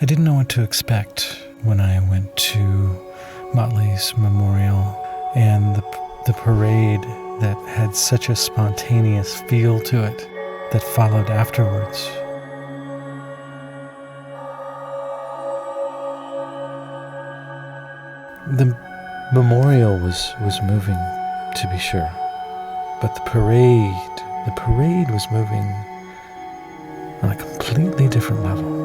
I didn't know what to expect when I went to Mott-Ly's memorial, and the parade that had such a spontaneous feel to it that followed afterwards. The memorial was moving, to be sure, but the parade was moving on a completely different level.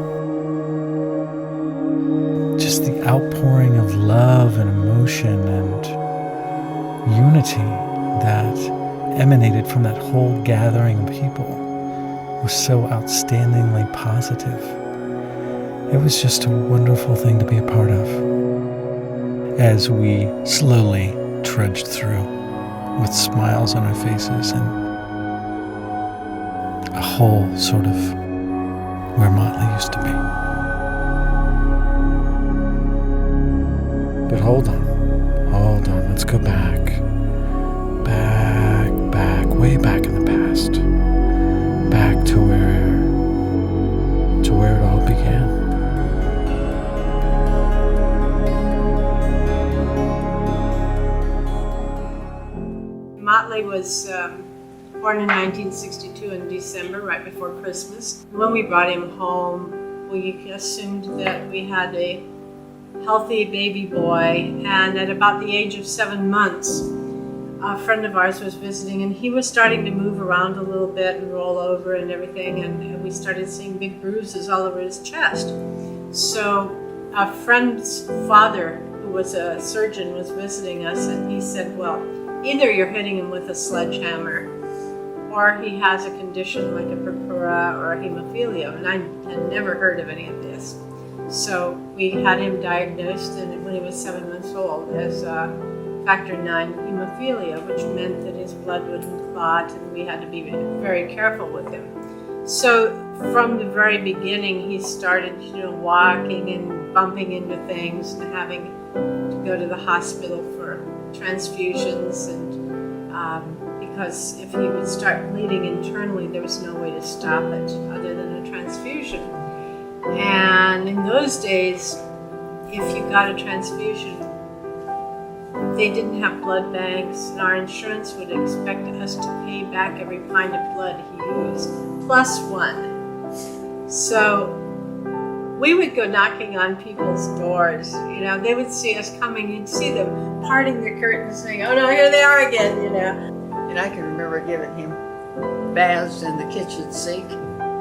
Just the outpouring of love and emotion and unity that emanated from that whole gathering of people was so outstandingly positive. It was just a wonderful thing to be a part of as we slowly trudged through with smiles on our faces and a whole sort of where Mott-Ly used to be. But hold on, let's go back, way back in the past, back to where it all began. Mott-Ly was born in 1962 in December, right before Christmas. When we brought him home, we assumed that we had a healthy baby boy, and at about the age of 7 months, a friend of ours was visiting, and he was starting to move around a little bit and roll over and everything, and we started seeing big bruises all over his chest. So a friend's father, who was a surgeon, was visiting us, and he said, well, either you're hitting him with a sledgehammer, or he has a condition like a purpura or a hemophilia, and I had never heard of any of this. So we had him diagnosed when he was 7 months old as factor 9 hemophilia, which meant that his blood wouldn't clot, and we had to be very careful with him. So from the very beginning, he started, walking and bumping into things and having to go to the hospital for transfusions, and because if he would start bleeding internally, there was no way to stop it other than a transfusion. And in those days, if you got a transfusion, they didn't have blood banks, and our insurance would expect us to pay back every pint of blood he used, plus one. So we would go knocking on people's doors. They would see us coming, you'd see them parting the curtains saying, oh no, here they are again, And I can remember giving him baths in the kitchen sink.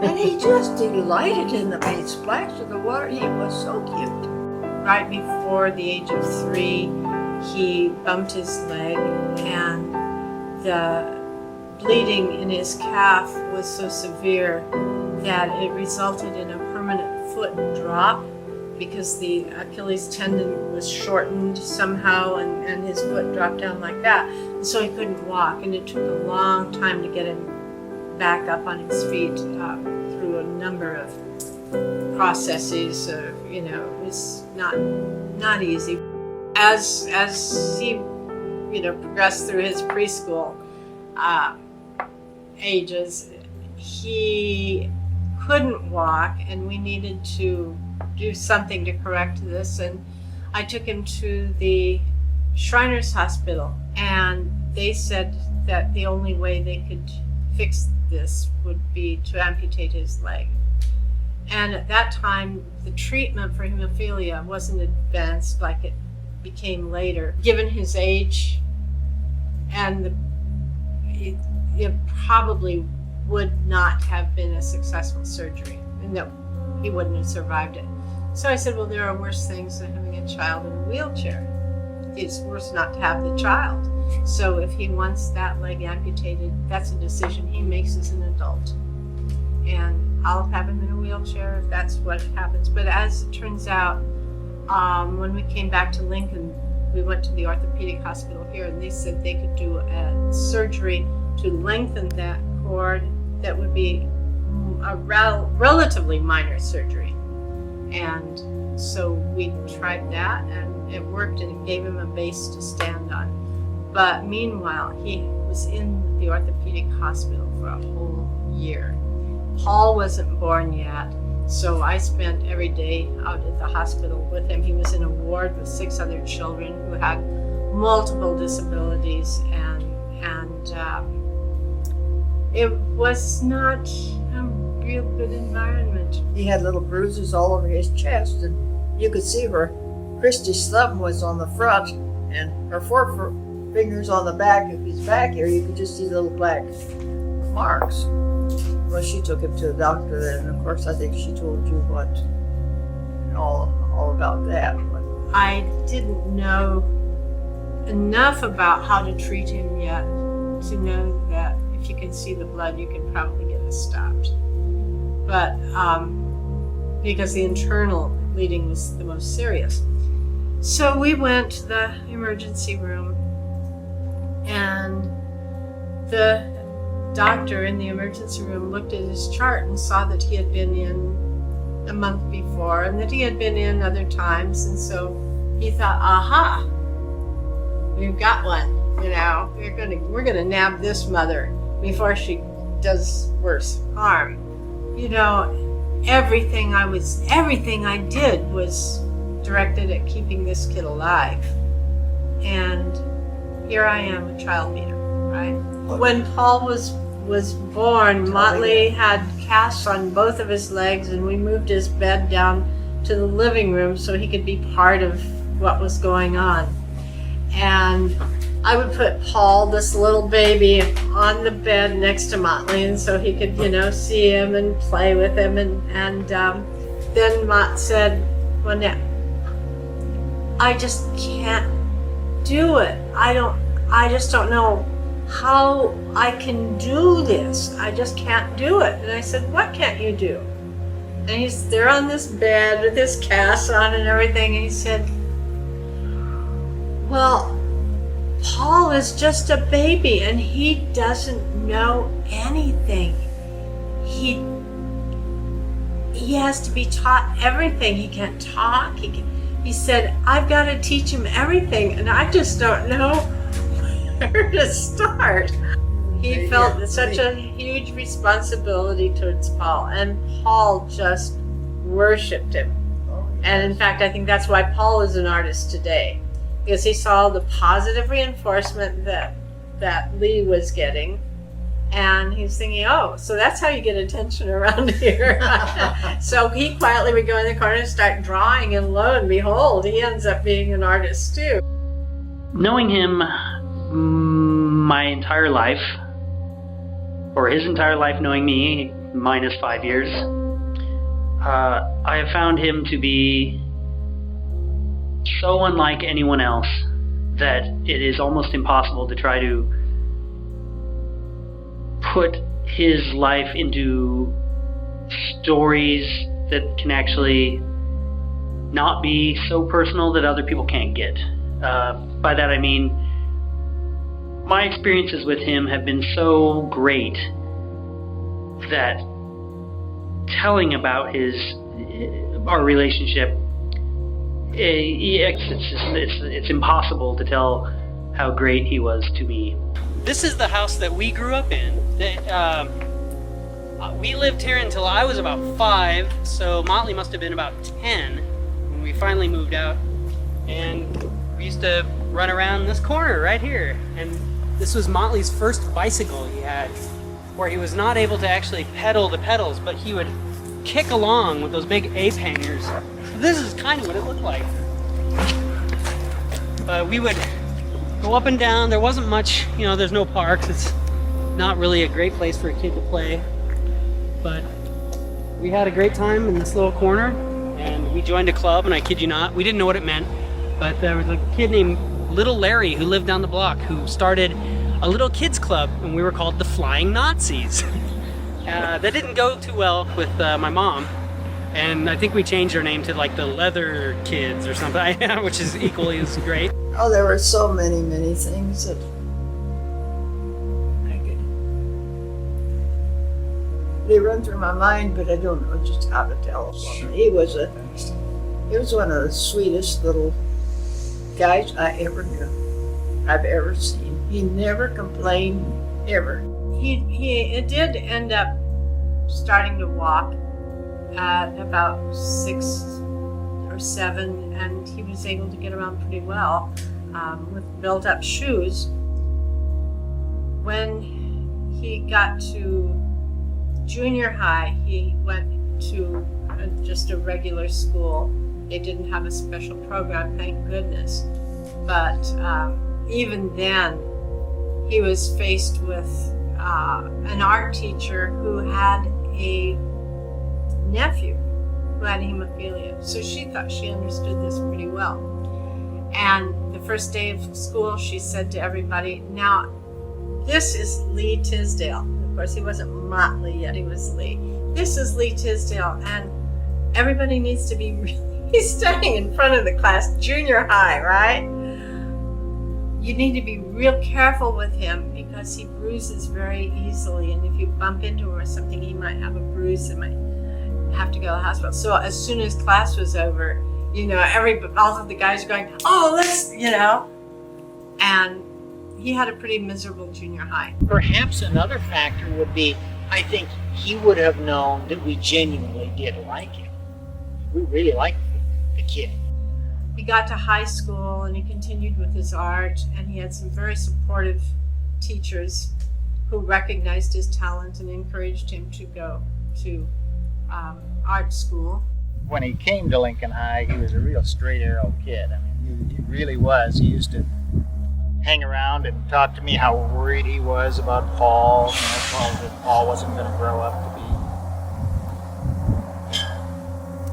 And he just delighted in them. He'd splash in the water. He was so cute. Right before the age of 3, he bumped his leg, and the bleeding in his calf was so severe that it resulted in a permanent foot drop, because the Achilles tendon was shortened somehow, and his foot dropped down like that. And so he couldn't walk, and it took a long time to get him back up on his feet through a number of processes. It was not easy. As he progressed through his preschool ages, he couldn't walk, and we needed to do something to correct this. And I took him to the Shriners Hospital, and they said that the only way they could fix this would be to amputate his leg. And at that time, the treatment for hemophilia wasn't advanced like it became later. Given his age, and it probably would not have been a successful surgery. No, he wouldn't have survived it. So I said, well, there are worse things than having a child in a wheelchair. It's worse not to have the child. So if he wants that leg amputated, that's a decision he makes as an adult. And I'll have him in a wheelchair if that's what happens. But as it turns out, when we came back to Lincoln, we went to the orthopedic hospital here, and they said they could do a surgery to lengthen that cord. That would be a relatively minor surgery. And so we tried that, and it worked, and it gave him a base to stand on. But meanwhile, he was in the orthopedic hospital for a whole year. Paul wasn't born yet, So I spent every day out at the hospital with him. He was in a ward with 6 other children who had multiple disabilities, and it was not a real good environment. He had little bruises all over his chest, and you could see where Christy's thumb was on the front and her 4 fingers on the back of his back here. You could just see little black marks. Well, she took him to the doctor then, and of course I think she told you what, all about that. But I didn't know enough about how to treat him yet to know that if you can see the blood, you can probably get it stopped. But because the internal bleeding was the most serious. So we went to the emergency room, and the doctor in the emergency room looked at his chart and saw that he had been in a month before and that he had been in other times, and so he thought, aha, we've got one. We're gonna nab this mother before she does worse harm. Everything I did was directed at keeping this kid alive. And here I am, a child beater, right? When Paul was born, Mott-Ly had casts on both of his legs, and we moved his bed down to the living room so he could be part of what was going on. And I would put Paul, this little baby, on the bed next to Mott-Ly, and so he could, see him and play with him. And then Mott said one day, I just can't do it. I just don't know how I can do this. I just can't do it. And I said, what can't you do? And he's there on this bed with his cast on and everything, and he said, well, Paul is just a baby and he doesn't know anything. He has to be taught everything. He can't talk. He said, I've got to teach him everything, and I just don't know where to start. He felt such a huge responsibility towards Paul, and Paul just worshipped him. And in fact, I think that's why Paul is an artist today, because he saw the positive reinforcement that Lee was getting, and he's thinking, oh, so that's how you get attention around here. So he quietly would go in the corner and start drawing, and lo and behold, he ends up being an artist too. Knowing him my entire life, or his entire life knowing me, minus 5 years, I have found him to be so unlike anyone else that it is almost impossible to try to put his life into stories that can actually not be so personal that other people can't get. By that I mean, my experiences with him have been so great that telling about our relationship, it's impossible to tell how great he was to me. This is the house that we grew up in. We lived here until I was about 5, so Mott-Ly must have been about 10 when we finally moved out. And we used to run around this corner right here. And this was Mott-Ly's first bicycle he had, where he was not able to actually pedal the pedals, but he would kick along with those big ape hangers. This is kind of what it looked like. We would go up and down. There wasn't much, there's no parks. It's not really a great place for a kid to play. But we had a great time in this little corner, and we joined a club, and I kid you not, we didn't know what it meant, but there was a kid named Little Larry who lived down the block who started a little kids club, and we were called the Flying Nazis. That didn't go too well with my mom, and I think we changed our name to like the Leather Kids or something, which is equally as great. oh, there were so many things that they run through my mind, but I don't know just how to tell them. He was one of the sweetest little guys I've ever seen. He never complained, ever. He did end up starting to walk, at about 6 or 7, and he was able to get around pretty well with built-up shoes. When he got to junior high, he went to just a regular school. They didn't have a special program, thank goodness. But even then, he was faced with an art teacher who had a nephew who had hemophilia. So she thought she understood this pretty well. And the first day of school, she said to everybody, "Now, this is Lee Tisdale." Of course, he wasn't Mott-Ly yet, he was Lee. "This is Lee Tisdale, and everybody needs to be really studying in front of the class, junior high, right? You need to be real careful with him because he bruises very easily, and if you bump into him or something, he might have a bruise that might have to go to the hospital." So as soon as class was over, all of the guys were going, "Oh, let's," and he had a pretty miserable junior high. Perhaps another factor would be, I think he would have known that we genuinely did like him. We really liked the kid. He got to high school and he continued with his art, and he had some very supportive teachers who recognized his talent and encouraged him to go to art school. When he came to Lincoln High, he was a real straight arrow kid. I mean, he really was. He used to hang around and talk to me how worried he was about Paul. That Paul wasn't going to grow up to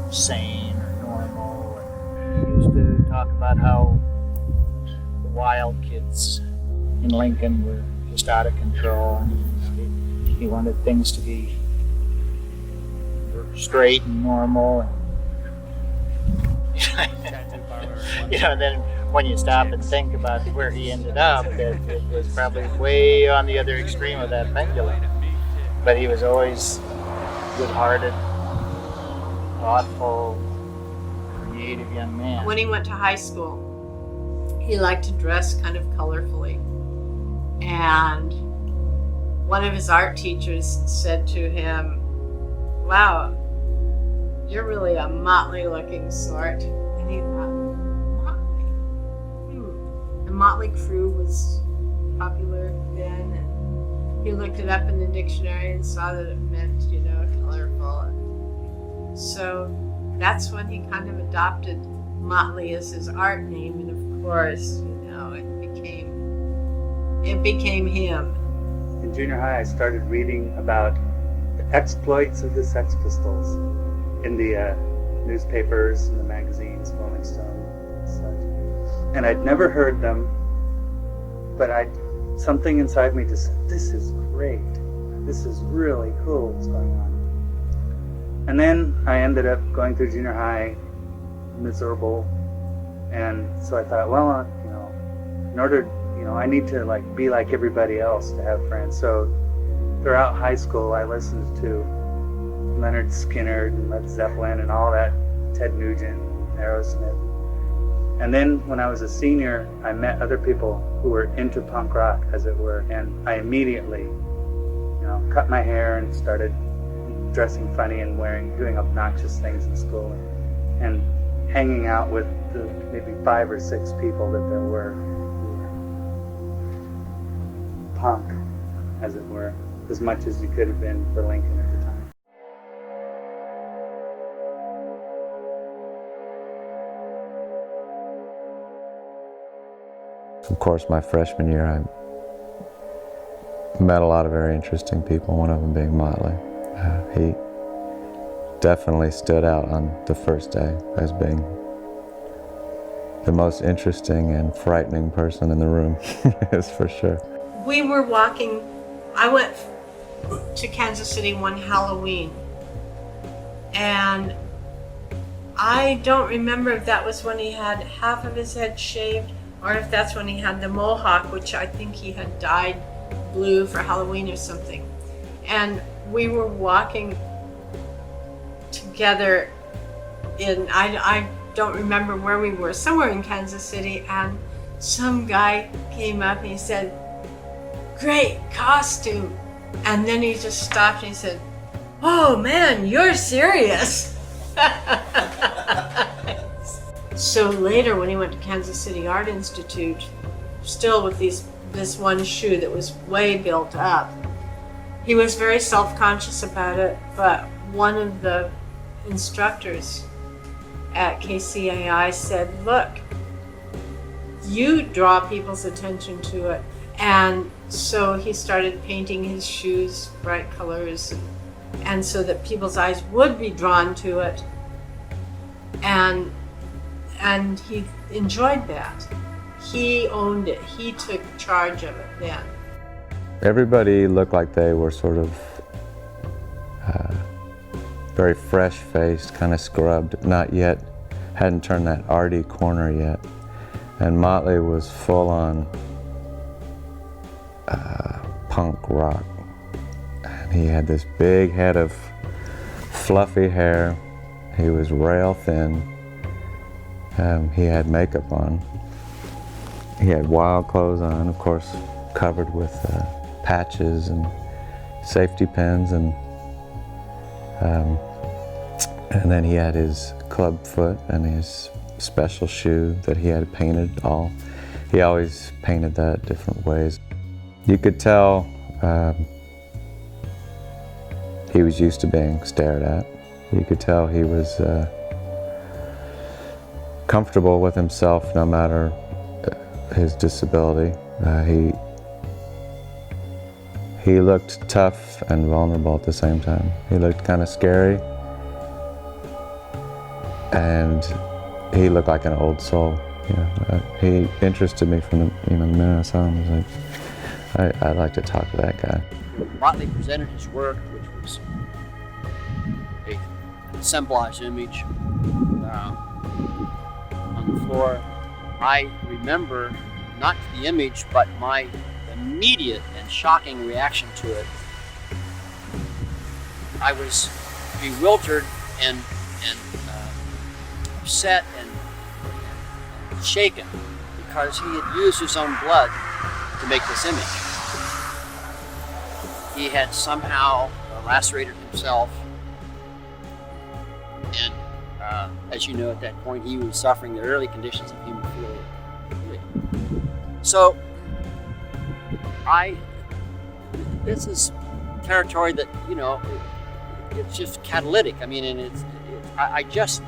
be sane or normal. And he used to talk about how the wild kids in Lincoln were just out of control. He wanted things to be straight and normal. And then when you stop and think about where he ended up, it was probably way on the other extreme of that pendulum. But he was always good-hearted, thoughtful, creative young man. When he went to high school, he liked to dress kind of colorfully. And one of his art teachers said to him, "Wow, you're really a Mott-Ly looking sort." And he thought, Mott-Ly? The Mott-Ly crew was popular then, and he looked it up in the dictionary and saw that it meant, colorful. So that's when he kind of adopted Mott-Ly as his art name, and of course, it became him. In junior high, I started reading about the exploits of the Sex Pistols in the newspapers and the magazines, Rolling Stone and such. And I'd never heard them, but something inside me just said, "This is great. This is really cool what's going on." And then I ended up going through junior high miserable, and so I thought, well, in order, I need to be like everybody else to have friends. So throughout high school, I listened to Leonard Skinner and Led Zeppelin and all that, Ted Nugent, Aerosmith. And then when I was a senior, I met other people who were into punk rock, as it were, and I immediately, cut my hair and started dressing funny and doing obnoxious things in school, and hanging out with the maybe 5 or 6 people that there were who were punk, as it were, as much as you could have been for Lincoln at the time. Of course, my freshman year, I met a lot of very interesting people, one of them being Mott-Ly. He definitely stood out on the first day as being the most interesting and frightening person in the room, is for sure. We were walking, I went to Kansas City one Halloween, and I don't remember if that was when he had half of his head shaved or if that's when he had the mohawk, which I think he had dyed blue for Halloween or something. And we were walking together I don't remember where we were, somewhere in Kansas City, and some guy came up and he said, "Great costume." And then he just stopped and he said, "Oh man, you're serious." So later, when he went to Kansas City Art Institute, still with this one shoe that was way built up, he was very self-conscious about it, but one of the instructors at KCAI said, "Look, you draw people's attention to it." And so he started painting his shoes bright colors, and so that people's eyes would be drawn to it. And he enjoyed that. He owned it. He took charge of it then. Everybody looked like they were sort of very fresh-faced, kind of scrubbed, not yet, hadn't turned that arty corner yet. And Mott-Ly was full on punk rock. And he had this big head of fluffy hair. He was rail thin. He had makeup on. He had wild clothes on, of course, covered with patches and safety pins, and then he had his club foot and his special shoe that he had painted all. He always painted that different ways. You could tell he was used to being stared at. You could tell he was comfortable with himself no matter his disability. He looked tough and vulnerable at the same time. He looked kind of scary, and he looked like an old soul. You know, he interested me from the minute I saw him. I was like, I'd like to talk to that guy. Mott-Ly presented his work, which was an assemblage image on the floor. I remember not the image, but my immediate and shocking reaction to it. I was bewildered and upset and shaken because he had used his own blood to make this image. He had somehow lacerated himself, and as you know, at that point he was suffering the early conditions of hemophilia. So this is territory that, you know, it's just catalytic. I mean, and I just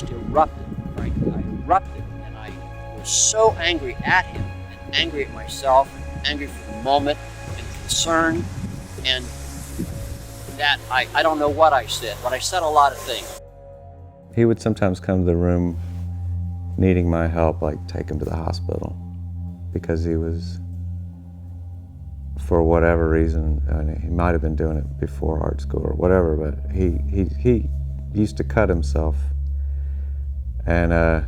erupted, frankly. I erupted, and I was so angry at him, and angry at myself, and angry for the moment, and concerned, and that I don't know what I said, but I said a lot of things. He would sometimes come to the room needing my help, like take him to the hospital, because he was, for whatever reason, I mean, he might have been doing it before art school or whatever, but he used to cut himself and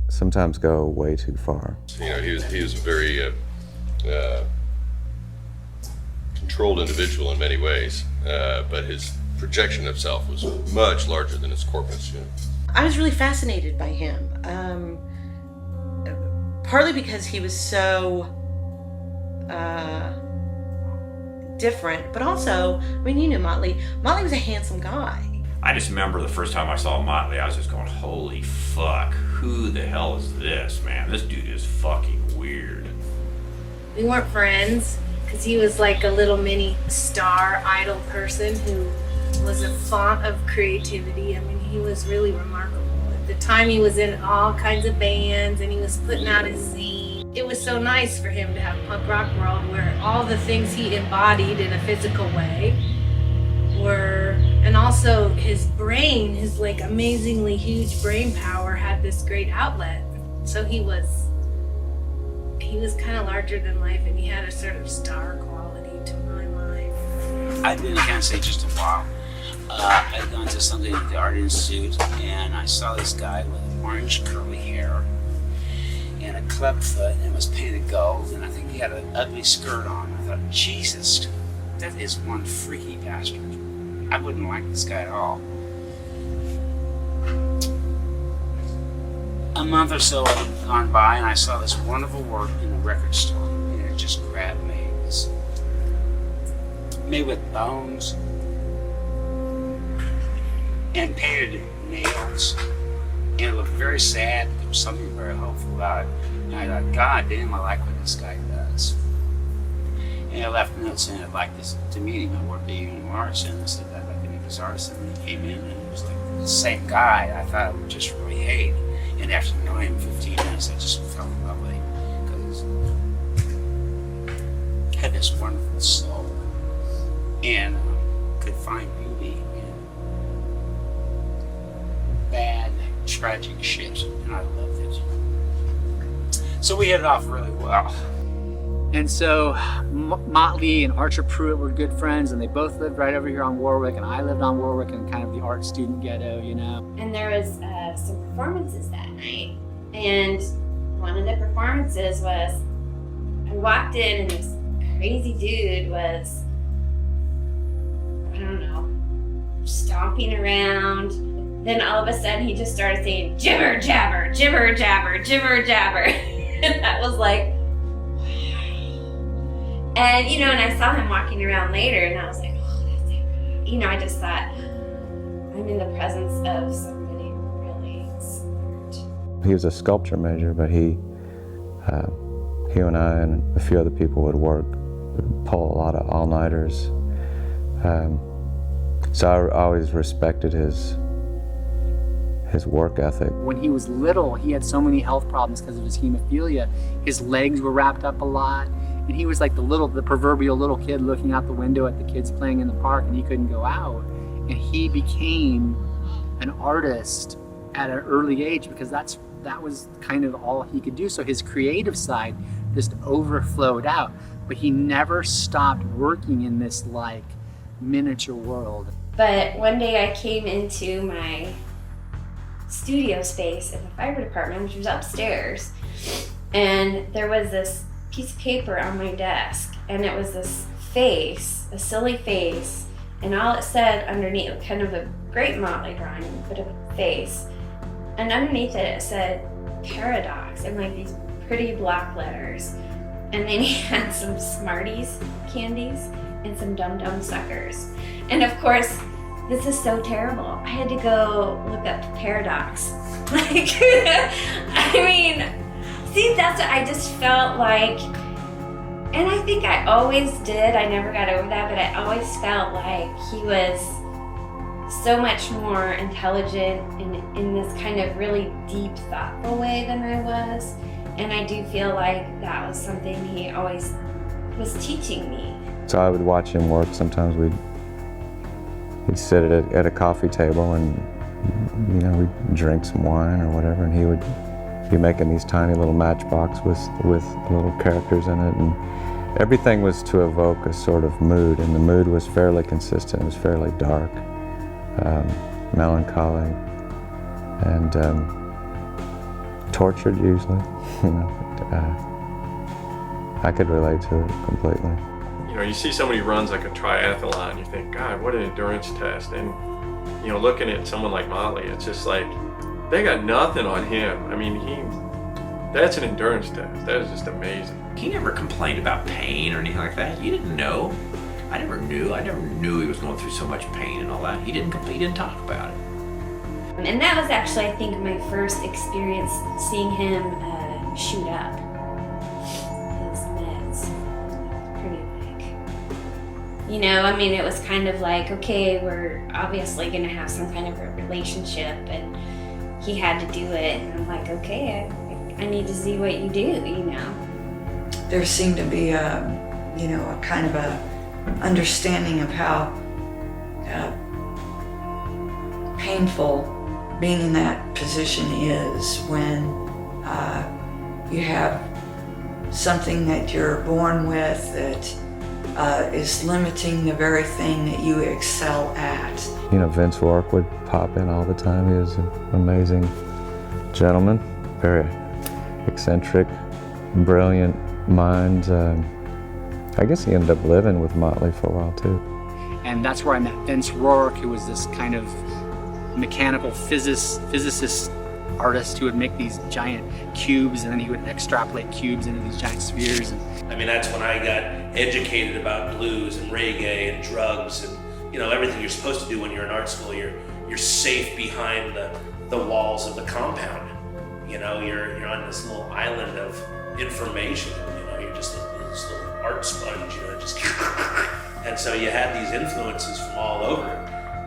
sometimes go way too far. You know, he was a very controlled individual in many ways, but his projection of self was much larger than his corpus. You know? I was really fascinated by him, partly because he was so different, but also, I mean, you knew Mott-Ly. Mott-Ly was a handsome guy. I just remember the first time I saw Mott-Ly, I was just going, holy fuck, who the hell is this, man? This dude is fucking weird. We weren't friends because he was like a little mini star idol person who was a font of creativity. I mean, he was really remarkable. At the time, he was in all kinds of bands and he was putting out his zine. It was so nice for him to have a punk rock world where all the things he embodied in a physical way were, and also his brain, his like amazingly huge brain power had this great outlet. So he was kind of larger than life, and he had a sort of star quality to my mind. I've been in Kansas City just a while. I'd gone to something at the Art Institute, and I saw this guy with orange curly hair and a club foot, and it was painted gold, and I think he had an ugly skirt on. I thought, Jesus, that is one freaky bastard. I wouldn't like this guy at all. A month or so had gone by, and I saw this wonderful work in a record store, and it just grabbed me. It was made with bones, and painted nails. And it looked very sad, but there was something very hopeful about it. And I thought, God damn, I like what this guy does. And I left notes saying I'd like this to meet him. I worked at Union Arts, and I said I'd like to meet this artist. And he came in, and it was like the same guy I thought I would just really hate. And after knowing him 15 minutes, I just fell in love with him because he had this wonderful soul and could find beauty in bad, tragic shit. And I loved it. So we hit it off really well. And so Mott-Ly and Archer Pruitt were good friends, and they both lived right over here on Warwick, and I lived on Warwick in kind of the art student ghetto, you know. And there was some performances that night, and one of the performances was, I walked in and this crazy dude was, I don't know, stomping around. Then all of a sudden he just started saying, jibber jabber, jibber jabber, jibber jabber. And that was like, and, you know, and I saw him walking around later, and I was like, oh, that's it. You know, I just thought, I'm in the presence of somebody really smart. He was a sculpture major, but he and I and a few other people would pull a lot of all-nighters. So I always respected his work ethic. When he was little, he had so many health problems because of his hemophilia. His legs were wrapped up a lot. And he was like the proverbial little kid looking out the window at the kids playing in the park, and he couldn't go out. And he became an artist at an early age because that was kind of all he could do. So his creative side just overflowed out. But he never stopped working in this like miniature world. But one day I came into my studio space in the fiber department, which was upstairs, and there was this piece of paper on my desk, and it was this face, a silly face, and all it said underneath, kind of a great Mott-Ly drawing, but a face, and underneath it said paradox in like these pretty block letters, and then he had some Smarties candies and some Dum Dum suckers. And of course, this is so terrible, I had to go look up paradox. Like, I mean, see, that's what I just felt like, and I think I always did, I never got over that, but I always felt like he was so much more intelligent in this kind of really deep, thoughtful way than I was. And I do feel like that was something he always was teaching me. So I would watch him work. Sometimes he'd sit at a coffee table and, you know, we'd drink some wine or whatever, and he would be making these tiny little matchbox with little characters in it, and everything was to evoke a sort of mood, and the mood was fairly consistent. It was fairly dark, melancholy, and tortured usually. You know, I could relate to it completely. You know, you see somebody who runs like a triathlon, you think, God, what an endurance test. And, you know, looking at someone like Mott-Ly, it's just like, they got nothing on him. I mean, that's an endurance test. That is just amazing. He never complained about pain or anything like that. You didn't know. I never knew he was going through so much pain and all that. He didn't talk about it. And that was actually, I think, my first experience seeing him shoot up his meds. Pretty big. You know, I mean, it was kind of like, okay, we're obviously going to have some kind of a relationship, and he had to do it, and I'm like, okay, I need to see what you do, you know. There seemed to be a kind of a understanding of how painful being in that position is when you have something that you're born with that is limiting the very thing that you excel at. You know, Vince Rourke would pop in all the time. He was an amazing gentleman, very eccentric, brilliant mind. I guess he ended up living with Mott-Ly for a while too. And that's where I met Vince Rourke, who was this kind of mechanical physicist artist who would make these giant cubes, and then he would extrapolate cubes into these giant spheres. I mean, that's when I got educated about blues and reggae and drugs and, you know, everything you're supposed to do when you're in art school. You're you're safe behind the walls of the compound. You know, you're on this little island of information. You know, you're just this little art sponge. You know, just and so you had these influences from all over,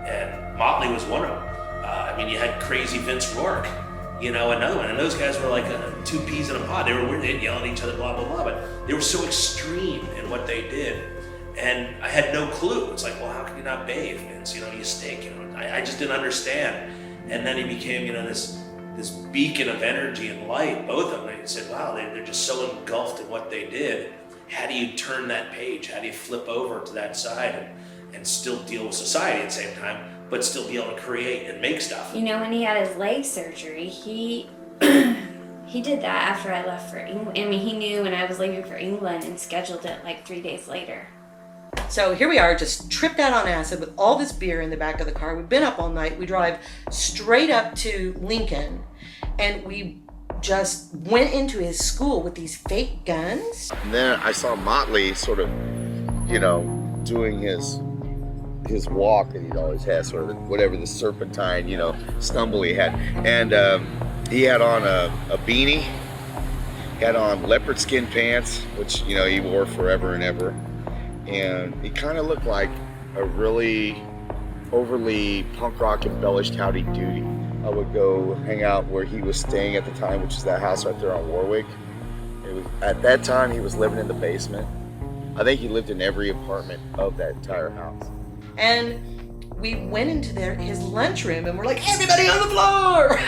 and Mott-Ly was one of them. I mean, you had crazy Vince Rourke, you know, another one, and those guys were like two peas in a pod. They were weird, they'd yell at each other, blah blah blah, but they were so extreme in what they did, and I had no clue. It's like, well, how can you not bathe, Vince? You know, you stink. You know, I just didn't understand. And then he became, you know, this beacon of energy and light. Both of them. I said, wow, they're just so engulfed in what they did. How do you turn that page? How do you flip over to that side and still deal with society at the same time, but still be able to create and make stuff? You know, when he had his leg surgery, he did that after I left for England. I mean, he knew when I was leaving for England and scheduled it like 3 days later. So here we are, just tripped out on acid with all this beer in the back of the car. We've been up all night. We drive straight up to Lincoln, and we just went into his school with these fake guns. And then I saw Mott-Ly sort of, you know, doing his walk that he'd always had, sort of whatever the serpentine, you know, stumble he had. And he had on a beanie, he had on leopard skin pants, which, you know, he wore forever and ever. And he kind of looked like a really overly punk rock embellished Howdy Doody. I would go hang out where he was staying at the time, which is that house right there on Warwick. At that time, he was living in the basement. I think he lived in every apartment of that entire house. And we went into his lunchroom, and we're like, everybody on the floor!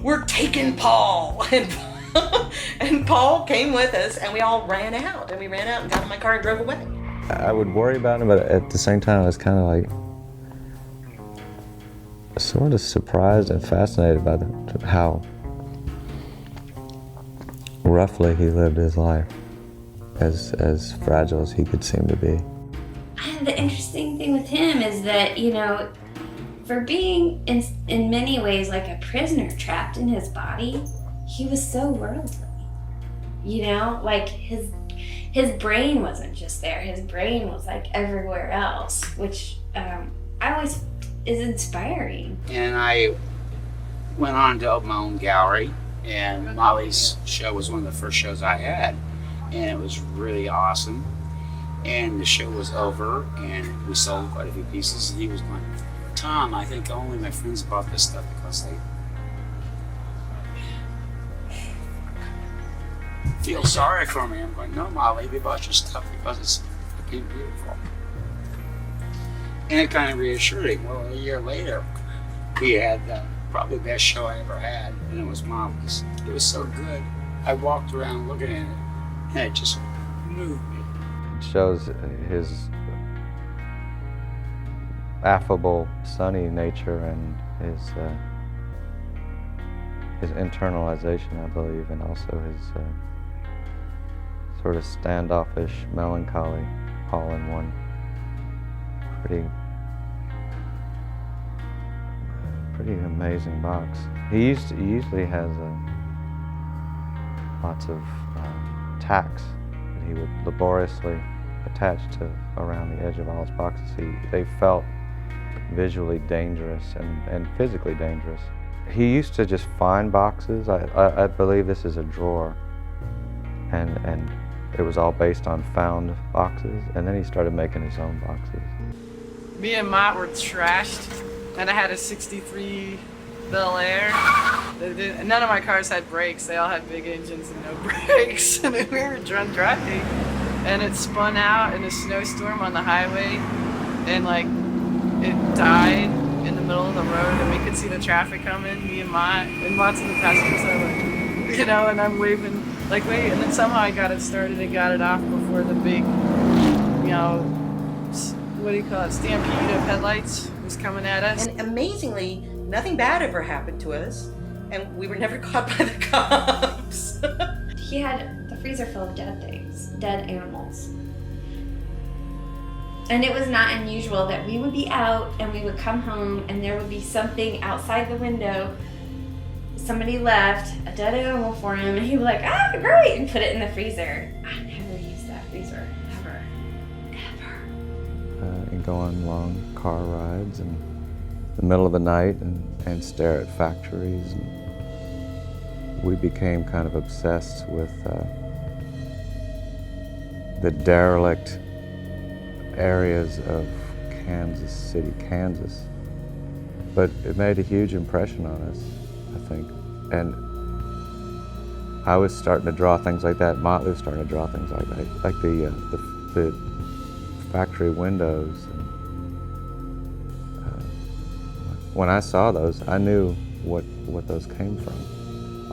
We're taking Paul. And Paul came with us, and we all ran out. And we ran out and got in my car and drove away. I would worry about him, but at the same time, I was kind of like sort of surprised and fascinated by how roughly he lived his life, as fragile as he could seem to be. And the interesting thing with him is that, you know, for being in many ways like a prisoner trapped in his body, he was so worldly. You know, like his brain wasn't just there. His brain was like everywhere else, which I always is inspiring. And I went on to open my own gallery, and Mott-Ly's show was one of the first shows I had, and it was really awesome. And the show was over, and we sold quite a few pieces, and he was going, Tom, I think only my friends bought this stuff because they feel sorry for me. I'm going, no, Mott-Ly, they bought your stuff because it's fucking beautiful. And it kind of reassured him. Well, a year later, we had probably the best show I ever had, and it was Mott-Ly's. It was so good. I walked around looking at it, and it just moved me. It shows his affable, sunny nature and his internalization, I believe, and also his sort of standoffish melancholy all in one pretty amazing box. He usually has lots of tacks that he would laboriously attach to around the edge of all his boxes. They felt visually dangerous and physically dangerous. He used to just find boxes. I believe this is a drawer, and it was all based on found boxes, and then he started making his own boxes. Me and Mott were trashed, and I had a 63 Bel Air. None of my cars had brakes. They all had big engines and no brakes. And we were driving, and it spun out in a snowstorm on the highway, and like it died in the middle of the road, and we could see the traffic coming. Me and Mott, and Mott's in the passenger side, like, you know, and I'm waving, like, wait, and then somehow I got it started and got it off before the big, you know, what do you call it, stampede of headlights was coming at us. And amazingly, nothing bad ever happened to us, and we were never caught by the cops. He had the freezer full of dead things, dead animals. And it was not unusual that we would be out and we would come home and there would be something outside the window. Somebody left a dead animal for him, and he was like, ah, great, and put it in the freezer. I never used that freezer, ever. In and go on long car rides in the middle of the night and stare at factories. And we became kind of obsessed with the derelict areas of Kansas City, Kansas. But it made a huge impression on us, I think. And I was starting to draw things like that. Mott-Ly was starting to draw things like that, like the factory windows. And, when I saw those, I knew what those came from.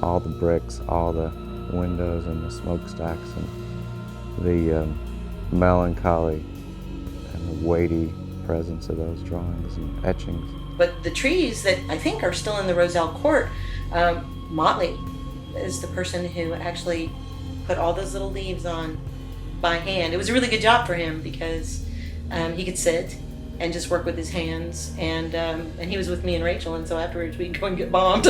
All the bricks, all the windows and the smokestacks, and the melancholy and the weighty presence of those drawings and etchings. But the trees that I think are still in the Roselle Court, Mott-Ly is the person who actually put all those little leaves on by hand. It was a really good job for him because he could sit and just work with his hands, and he was with me and Rachel, and so afterwards we'd go and get bombed.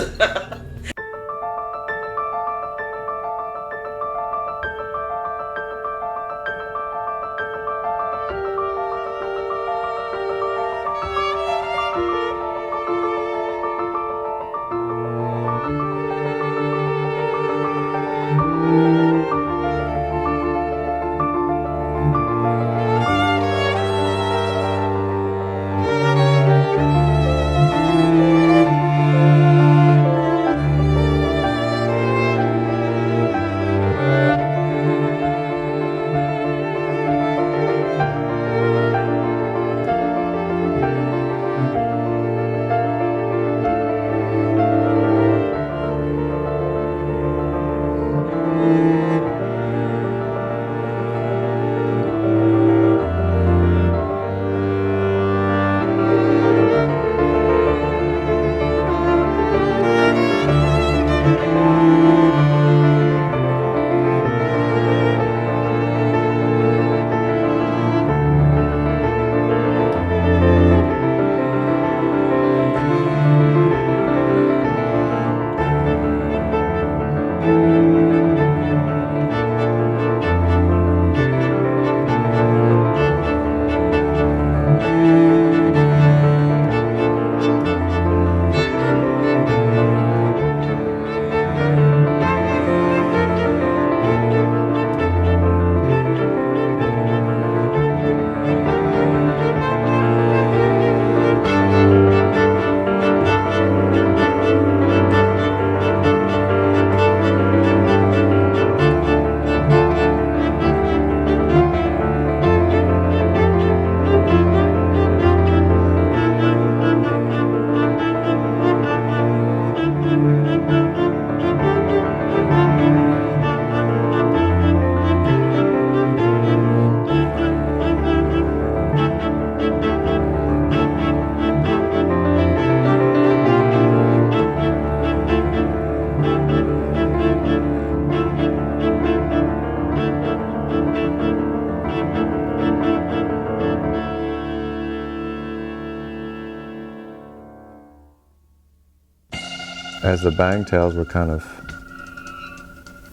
As the bangtails were kind of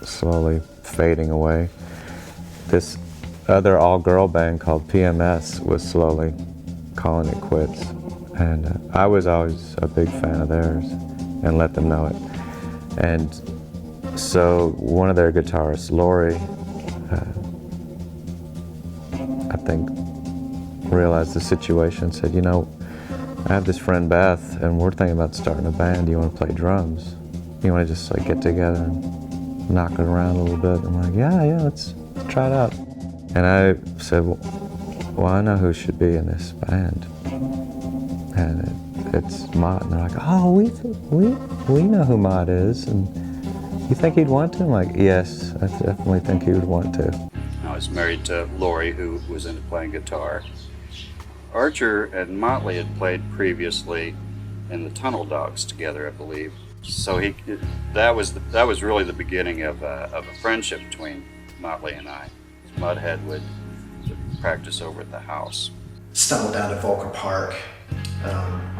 slowly fading away, this other all-girl band called PMS was slowly calling it quits. And I was always a big fan of theirs and let them know it. And so one of their guitarists, Lori, I think realized the situation, said, you know, I have this friend Beth, and we're thinking about starting a band. Do you want to play drums? You want to just like get together and knock it around a little bit? I'm like, yeah, let's try it out. And I said, well, I know who should be in this band, and it's Mott. And they're like, oh, we know who Mott is, and you think he'd want to? I'm like, yes, I definitely think he would want to. I was married to Lori, who was into playing guitar. Archer and Mott-Ly had played previously in the Tunnel Dogs together, I believe. So that was really the beginning of a friendship between Mott-Ly and I. Mudhead would practice over at the house. Stumbled down to Volker Park,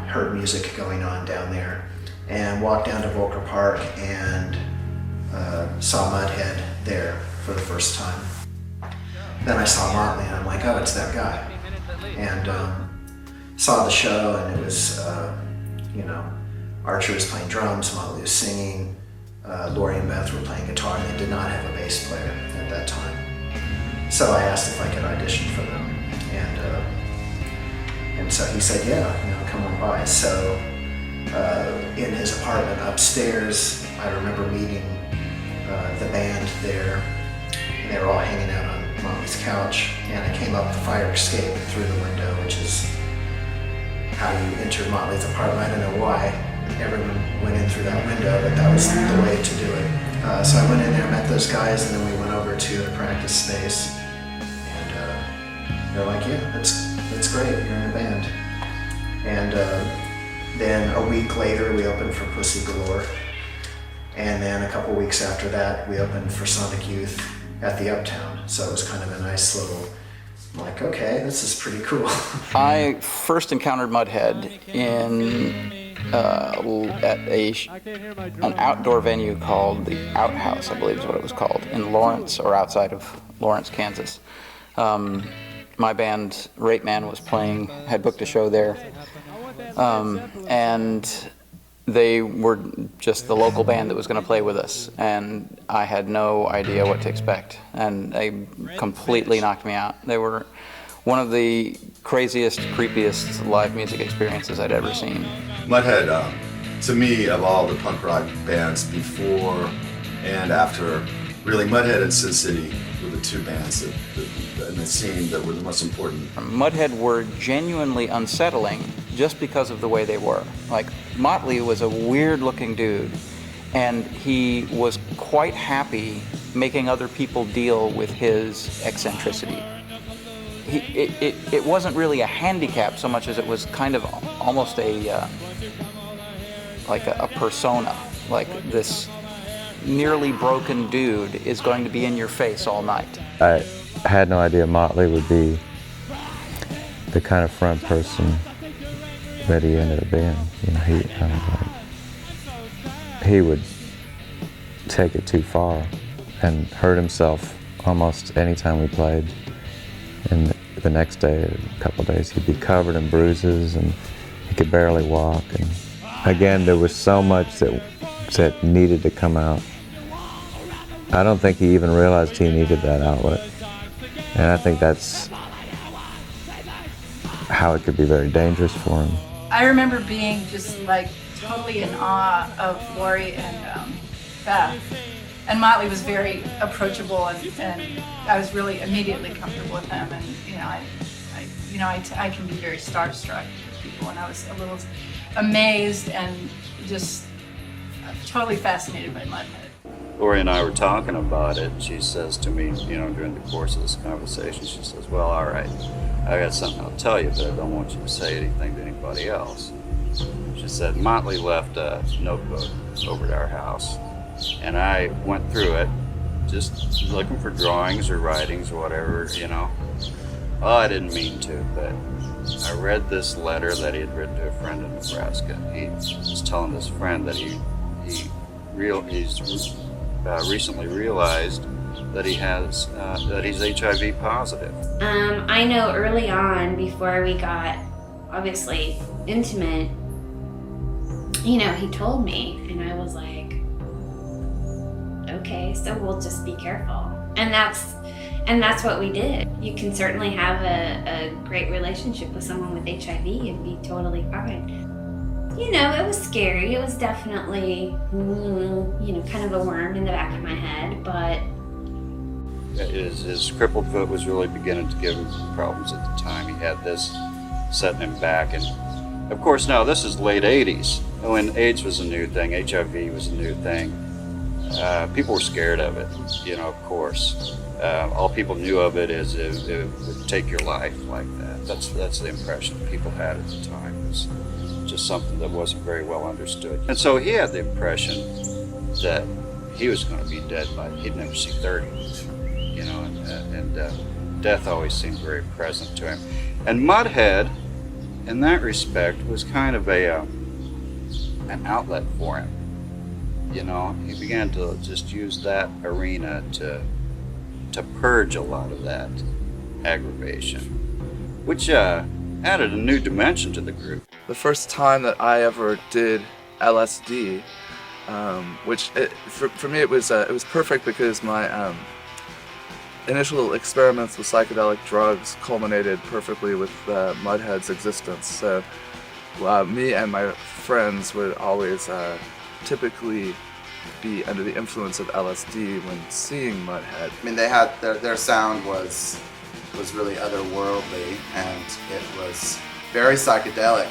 heard music going on down there, and walked down to Volker Park and saw Mudhead there for the first time. Then I saw Mott-Ly and I'm like, oh, it's that guy. and saw the show, and it was, Archer was playing drums, Mott-Ly was singing, Lori and Beth were playing guitar, and they did not have a bass player at that time. So I asked if I could audition for them, and so he said, yeah, come on by. So in his apartment upstairs, I remember meeting the band there, and they were all hanging out on Mott-Ly's couch, and I came up the fire escape through the window, which is how you enter Mott-Ly's apartment. I don't know why everyone went in through that window, but that was the way to do it. So I went in there, met those guys, and then we went over to the practice space, and they're like, yeah, that's great, you're in a band. And then a week later, we opened for Pussy Galore. And then a couple weeks after that, we opened for Sonic Youth at the Uptown. So it was kind of a nice little, I'm like, okay, this is pretty cool. I first encountered Mudhead at an outdoor venue called the Outhouse, I believe is what it was called, in Lawrence, or outside of Lawrence, Kansas. My band, Rape Man, had booked a show there. And they were just the local band that was going to play with us, and I had no idea what to expect, and they completely knocked me out. They were one of the craziest, creepiest live music experiences I'd ever seen. Mudhead, to me, of all the punk rock bands before and after, really Mudhead and Sin City were the two bands in the scene that were the most important. Mudhead were genuinely unsettling just because of the way they were. Like, Mott-Ly was a weird-looking dude, and he was quite happy making other people deal with his eccentricity. It wasn't really a handicap so much as it was kind of almost a persona. Like, this nearly broken dude is going to be in your face all night. I had no idea Mott-Ly would be the kind of front person that he ended up being. He would take it too far and hurt himself almost any time we played. And the next day, a couple of days, he'd be covered in bruises and he could barely walk. And again, there was so much that needed to come out. I don't think he even realized he needed that outlet. And I think that's how it could be very dangerous for him. I remember being just like totally in awe of Lori and Beth. And Mott-Ly was very approachable, and I was really immediately comfortable with him. And I can be very starstruck with people, and I was a little amazed and just totally fascinated by Mudhead. Lori and I were talking about it. She says to me, during the course of this conversation, she says, well, all right, I got something I'll tell you, but I don't want you to say anything to anybody else. She said, Mott-Ly left a notebook over at our house, and I went through it, just looking for drawings or writings or whatever, Oh, I didn't mean to, but I read this letter that he had written to a friend in Nebraska. He was telling this friend that he's recently realized that he's HIV positive. I know early on, before we got obviously intimate, he told me, and I was like, okay, so we'll just be careful. And that's what we did. You can certainly have a great relationship with someone with HIV and be totally fine. It was scary. It was definitely, kind of a worm in the back of my head, but... His crippled foot was really beginning to give him problems at the time. He had this setting him back. And, of course, now this is late 80s. When AIDS was a new thing, HIV was a new thing. People were scared of it, of course. All people knew of it is it would take your life like that. That's the impression people had at the time. It was just something that wasn't very well understood. And so he had the impression that he was going to be dead by, he'd never see 30, and death always seemed very present to him. And Mudhead, in that respect, was kind of an outlet for him. He began to just use that arena to purge a lot of that aggravation. which added a new dimension to the group. The first time that I ever did LSD, for me it was perfect because my initial experiments with psychedelic drugs culminated perfectly with Mudhead's existence. So me and my friends would always typically be under the influence of LSD when seeing Mudhead. I mean, they had their sound was really otherworldly, and it was very psychedelic,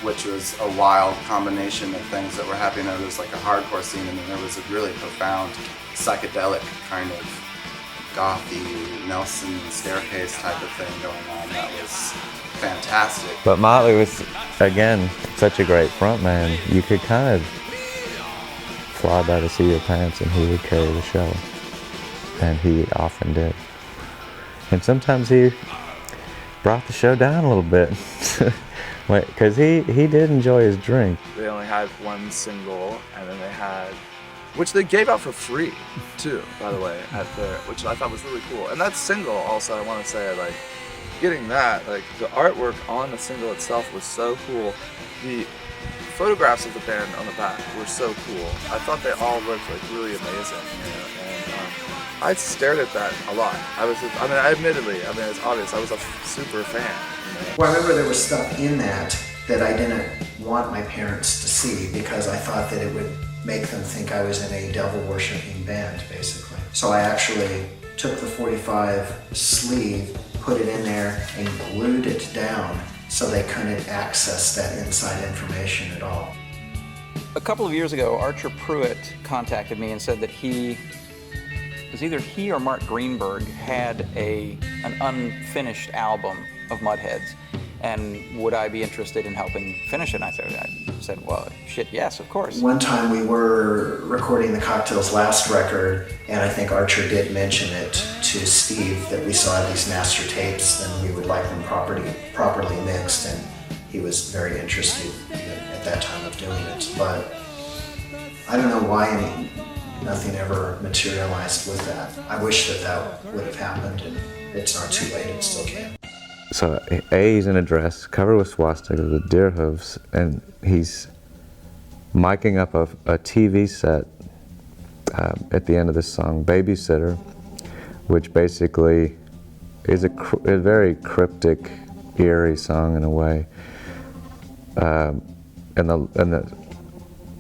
which was a wild combination of things that were happening. There was like a hardcore scene, and then there was a really profound psychedelic kind of gothy Nelson staircase type of thing going on. That was fantastic. But Mott-Ly was, again, such a great frontman. You could kind of fly by the seat of your pants and he would carry the show. And he often did. And sometimes he brought the show down a little bit. Because he did enjoy his drink. They only had one single, and then they had, which they gave out for free too, by the way, which I thought was really cool. And that single also, I want to say, like, getting that, like, the artwork on the single itself was so cool. The photographs of the band on the back were so cool. I thought they all looked like really amazing, and I stared at that a lot. Admittedly, it's obvious, I was a super fan. Well, I remember there was stuff in that I didn't want my parents to see because I thought that it would make them think I was in a devil-worshipping band, basically. So I actually took the 45 sleeve, put it in there, and glued it down so they couldn't access that inside information at all. A couple of years ago, Archer Pruitt contacted me and said that it was either he or Mark Greenberg had an unfinished album of Mudheads, and would I be interested in helping finish it? And I said, well, shit, yes, of course. One time we were recording the Cocktails' last record, and I think Archer did mention it to Steve that we saw these master tapes and we would like them properly mixed, and he was very interested at that time of doing it. But I don't know why nothing ever materialized with that. I wish that would have happened, and it's not too late, it still can. So he's in a dress covered with swastikas with deer hooves, and he's miking up a TV set at the end of this song, Babysitter, which basically is a very cryptic, eerie song in a way.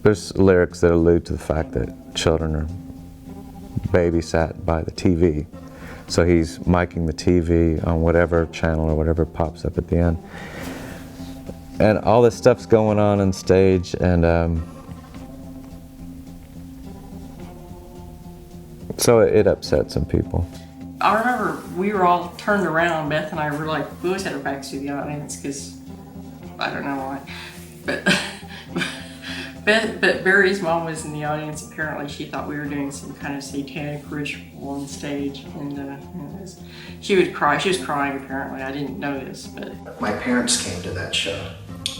There's lyrics that allude to the fact that children are babysat by the TV. So he's miking the TV on whatever channel or whatever pops up at the end. And all this stuff's going on stage, and so it upset some people. I remember we were all turned around, Beth and I were like, we always had our backs to the audience because I don't know why. But Barry's mom was in the audience. Apparently she thought we were doing some kind of satanic ritual on stage, and she would cry. She was crying apparently. I didn't know this, but my parents came to that show,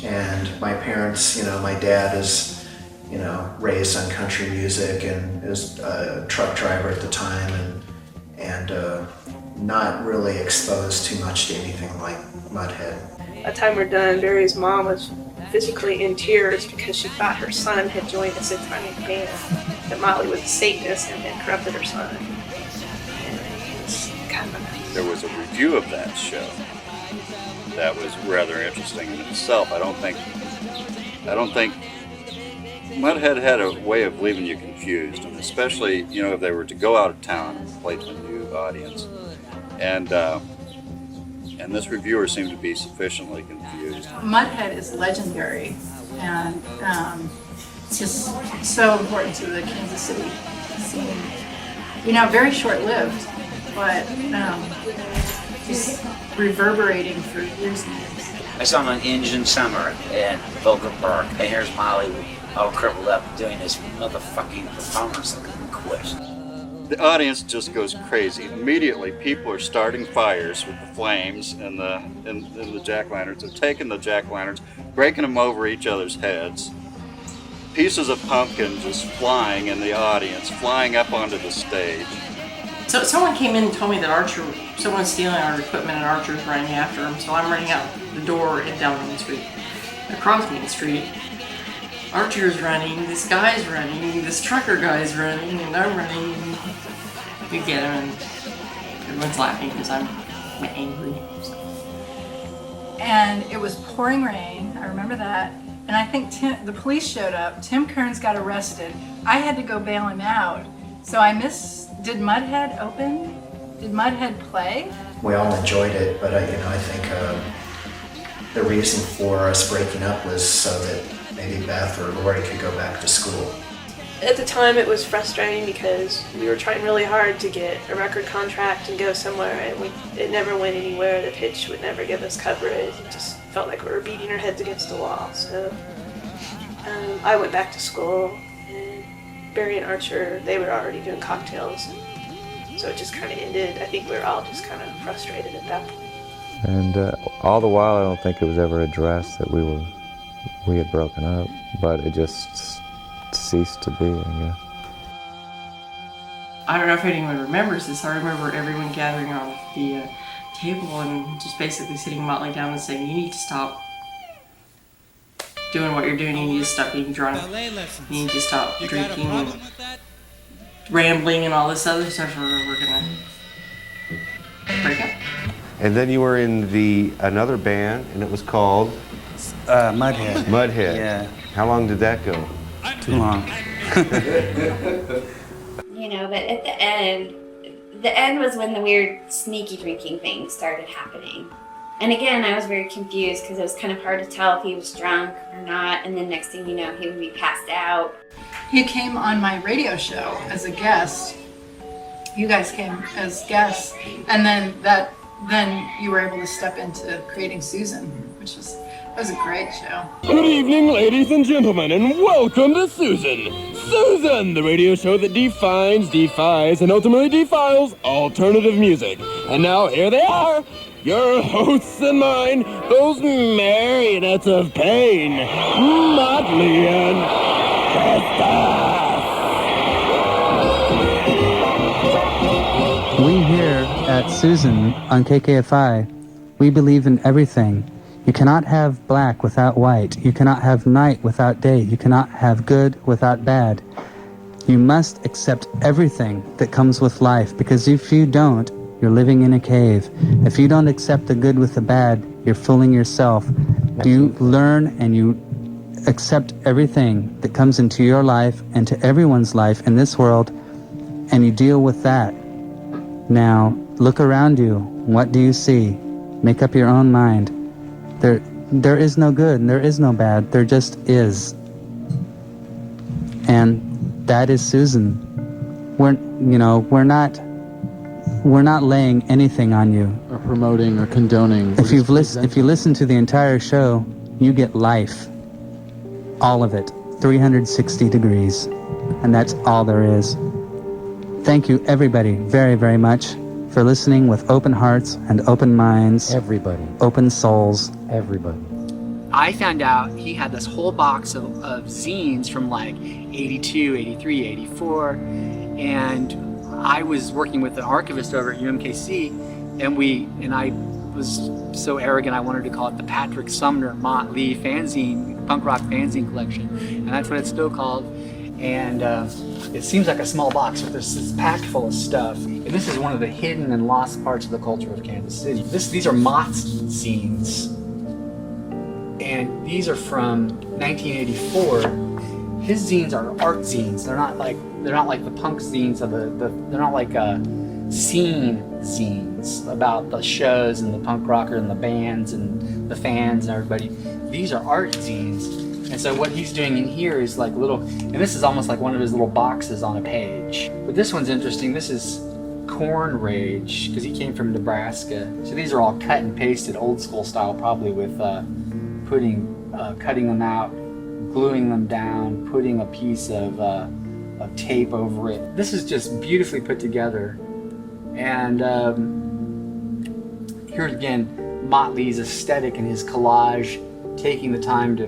and my parents, my dad is, raised on country music and is a truck driver at the time, and not really exposed too much to anything like Mudhead. By the time we're done, Barry's mom was physically in tears because she thought her son had joined a satanic band, that Mott-Ly was a Satanist and had corrupted her son. There was a review of that show that was rather interesting in itself. I don't think Mudhead had a way of leaving you confused, and especially if they were to go out of town and play to a new audience, and this reviewer seemed to be sufficiently confused. Mudhead is legendary, and it's just so important to the Kansas City scene. Very short-lived, but just reverberating for years and years. I saw him on Indian Summer in Volker Park, and here's Mott-Ly all crippled up doing this motherfucking performance that couldn't quit. The audience just goes crazy. Immediately, people are starting fires with the flames and the jack-o'-lanterns. They're taking the jack-o'-lanterns, breaking them over each other's heads. Pieces of pumpkin just flying in the audience, flying up onto the stage. So someone came in and told me that someone was stealing our equipment and Archer was running after him. So I'm running out the door and down Main Street, across Main Street. Archer's running, this guy's running, this trucker guy's running, and I'm running. We get him, and everyone's laughing because I'm angry. And it was pouring rain, I remember that. And I think the police showed up. Tim Kearns got arrested. I had to go bail him out. So did Mudhead open? Did Mudhead play? We all enjoyed it, but I think the reason for us breaking up was so that maybe Beth or Lori could go back to school. At the time it was frustrating because we were trying really hard to get a record contract and go somewhere, and it never went anywhere. The pitch would never give us coverage. It just felt like we were beating our heads against the wall. So I went back to school, and Barry and Archer, they were already doing cocktails. So it just kind of ended. I think we were all just kind of frustrated at that point. And all the while, I don't think it was ever addressed that we had broken up, but it just ceased to be, I guess. I don't know if anyone remembers this. I remember everyone gathering on the table and just basically sitting Mott-Ly down and saying, you need to stop doing what you're doing, you need to stop being drunk, you need to stop drinking and rambling and all this other stuff, or we're gonna break up. And then you were in another band, and it was called? Mudhead. Mudhead. Yeah. How long did that go? Too long. You know, but at the end was when the weird sneaky drinking thing started happening. And again, I was very confused because it was kind of hard to tell if he was drunk or not, and then next thing you know, he would be passed out. He came on my radio show as a guest. You guys came as guests, and then you were able to step into creating Susan, which was a great show. Good evening, ladies and gentlemen, and welcome to Susan. Susan, the radio show that defines, defies, and ultimately defiles alternative music. And now here they are, your hosts and mine, those marionettes of pain, Mott-Ly and We here at Susan on KKFI, we believe in everything. You cannot have black without white. You cannot have night without day. You cannot have good without bad. You must accept everything that comes with life, because if you don't, you're living in a cave. If you don't accept the good with the bad, you're fooling yourself. You learn and you accept everything that comes into your life and to everyone's life in this world, and you deal with that. Now, look around you. What do you see? Make up your own mind. There is no good and there is no bad. There just is. And that is Susan. We're not laying anything on you. Or promoting or condoning. If you listen to the entire show, you get life. All of it. 360 degrees. And that's all there is. Thank you everybody very, very much for listening with open hearts and open minds. Everybody. Open souls. Everybody. I found out he had this whole box of zines from like 82, 83, 84, and I was working with an archivist over at UMKC, and I was so arrogant I wanted to call it the Patrick Sumner Mott-Ly fanzine, punk rock fanzine collection, and that's what it's still called. And it seems like a small box, but it's packed full of stuff. And this is one of the hidden and lost parts of the culture of Kansas City. These are Mott's zines, and these are from 1984. His zines are art zines. They're not like the punk zines of they're not like scene zines about the shows and the punk rocker and the bands and the fans and everybody. These are art zines. And so what he's doing in here is like little, and this is almost like one of his little boxes on a page. But this one's interesting. This is Corn Rage, because he came from Nebraska. So these are all cut and pasted, old school style, probably with cutting them out, gluing them down, putting a piece of tape over it. This is just beautifully put together. And here again, Mott-Ly's aesthetic and his collage, taking the time to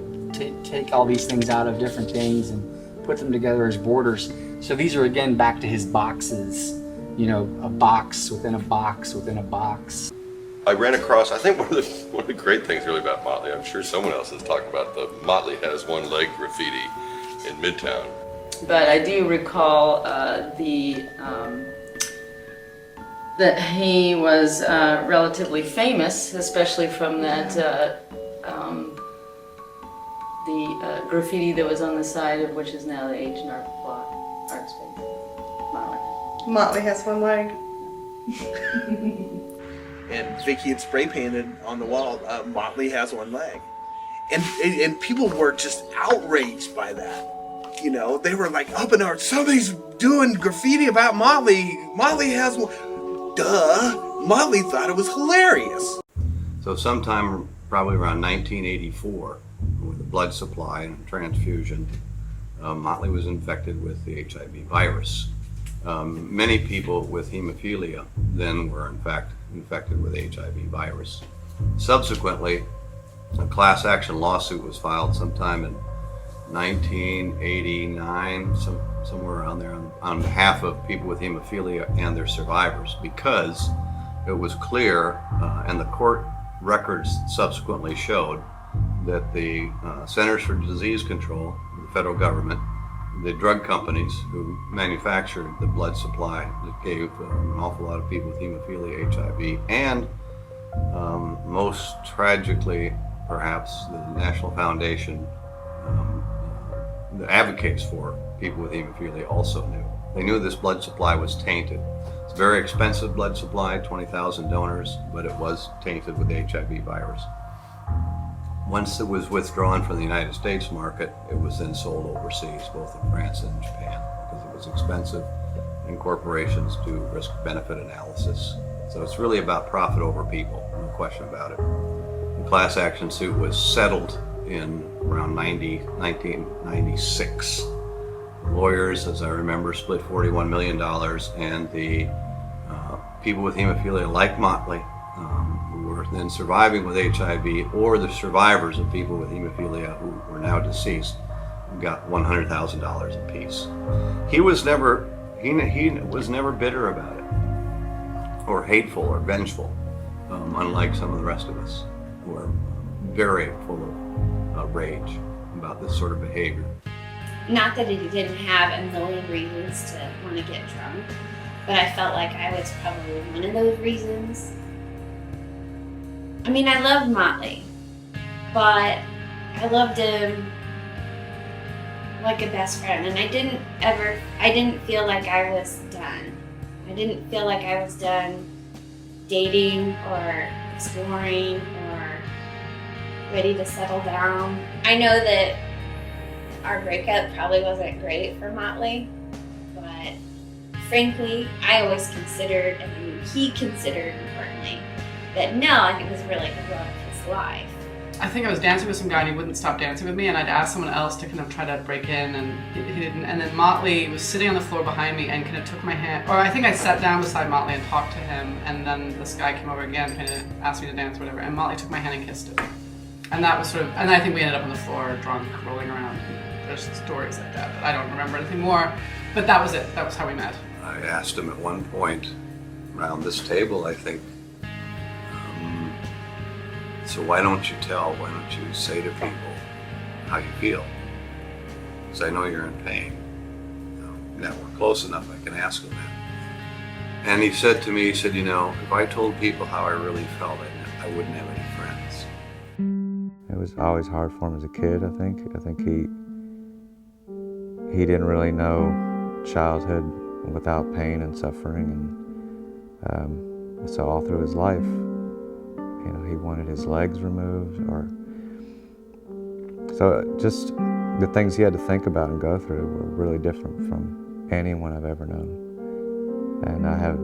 take all these things out of different things and put them together as borders. So these are again back to his boxes you know, a box within a box within a box. I ran across, I think one of the great things really about Mott-Ly, I'm sure someone else has talked about the Mott-Ly has one leg graffiti in Midtown. But I do recall that he was relatively famous, especially from that the graffiti that was on the side of which is now the H&R Block art space. Mott-Ly. Mott-Ly has one leg. And Vicky had spray painted on the wall, Mott-Ly has one leg. And people were just outraged by that. You know, they were like, up in arms, somebody's doing graffiti about Mott-Ly. Mott-Ly has one. Duh. Mott-Ly thought it was hilarious. So sometime probably around 1984, with the blood supply and transfusion, Mott-Ly was infected with the HIV virus. Many people with hemophilia then were in fact infected with HIV virus. Subsequently, a class action lawsuit was filed sometime in 1989, somewhere around there, on behalf of people with hemophilia and their survivors, because it was clear, and the court records subsequently showed, that the Centers for Disease Control, the federal government, the drug companies who manufactured the blood supply that gave an awful lot of people with hemophilia HIV, and most tragically, perhaps, the National Foundation that advocates for people with hemophilia also knew. They knew this blood supply was tainted. It's a very expensive blood supply, 20,000 donors, but it was tainted with the HIV virus. Once it was withdrawn from the United States market, it was then sold overseas, both in France and in Japan, because it was expensive and corporations do risk-benefit analysis. So it's really about profit over people, no question about it. The class action suit was settled in around 1996. Lawyers, as I remember, split $41 million, and the people with hemophilia like Mott-Ly, who were then surviving with HIV, or the survivors of people with hemophilia who were now deceased, got $100,000 apiece. He was never bitter about it, or hateful or vengeful, unlike some of the rest of us, who are very full of rage about this sort of behavior. Not that he didn't have a million reasons to want to get drunk, but I felt like I was probably one of those reasons. I mean, I loved Mott-Ly, but I loved him like a best friend, and I didn't feel like I was done. I didn't feel like I was done dating or exploring or ready to settle down. I know that our breakup probably wasn't great for Mott-Ly, but frankly, I always considered, and I mean, he considered importantly, that Nell, I think, was really the love of his life. I think I was dancing with some guy and he wouldn't stop dancing with me, and I'd ask someone else to kind of try to break in, and he didn't. And then Mott-Ly was sitting on the floor behind me and kind of took my hand, or I think I sat down beside Mott-Ly and talked to him, and then this guy came over again, kind of asked me to dance or whatever, and Mott-Ly took my hand and kissed it. And that was sort of, and I think we ended up on the floor drunk, rolling around. There's stories like that, but I don't remember anything more. But that was it. That was how we met. I asked him at one point around this table, I think, so why don't you say to people how you feel? Because I know you're in pain. Now we're close enough, I can ask them that. And he said to me, if I told people how I really felt, I wouldn't have any friends. It was always hard for him as a kid, I think. I think he didn't really know childhood without pain and suffering, and so all through his life, he wanted his legs removed, so just the things he had to think about and go through were really different from anyone I've ever known. And I have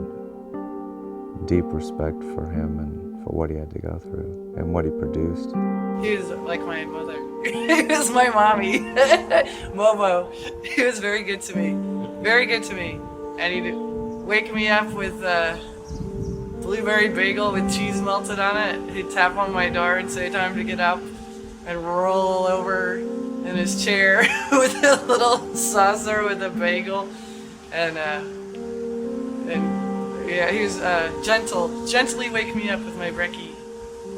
deep respect for him and for what he had to go through and what he produced. He was like my mother. He was my mommy. Momo. He was very good to me. Very good to me. And he'd wake me up with blueberry bagel with cheese melted on it. He'd tap on my door and say time to get up, and roll over in his chair with a little saucer with a bagel. And And yeah, he was gently wake me up with my brekkie.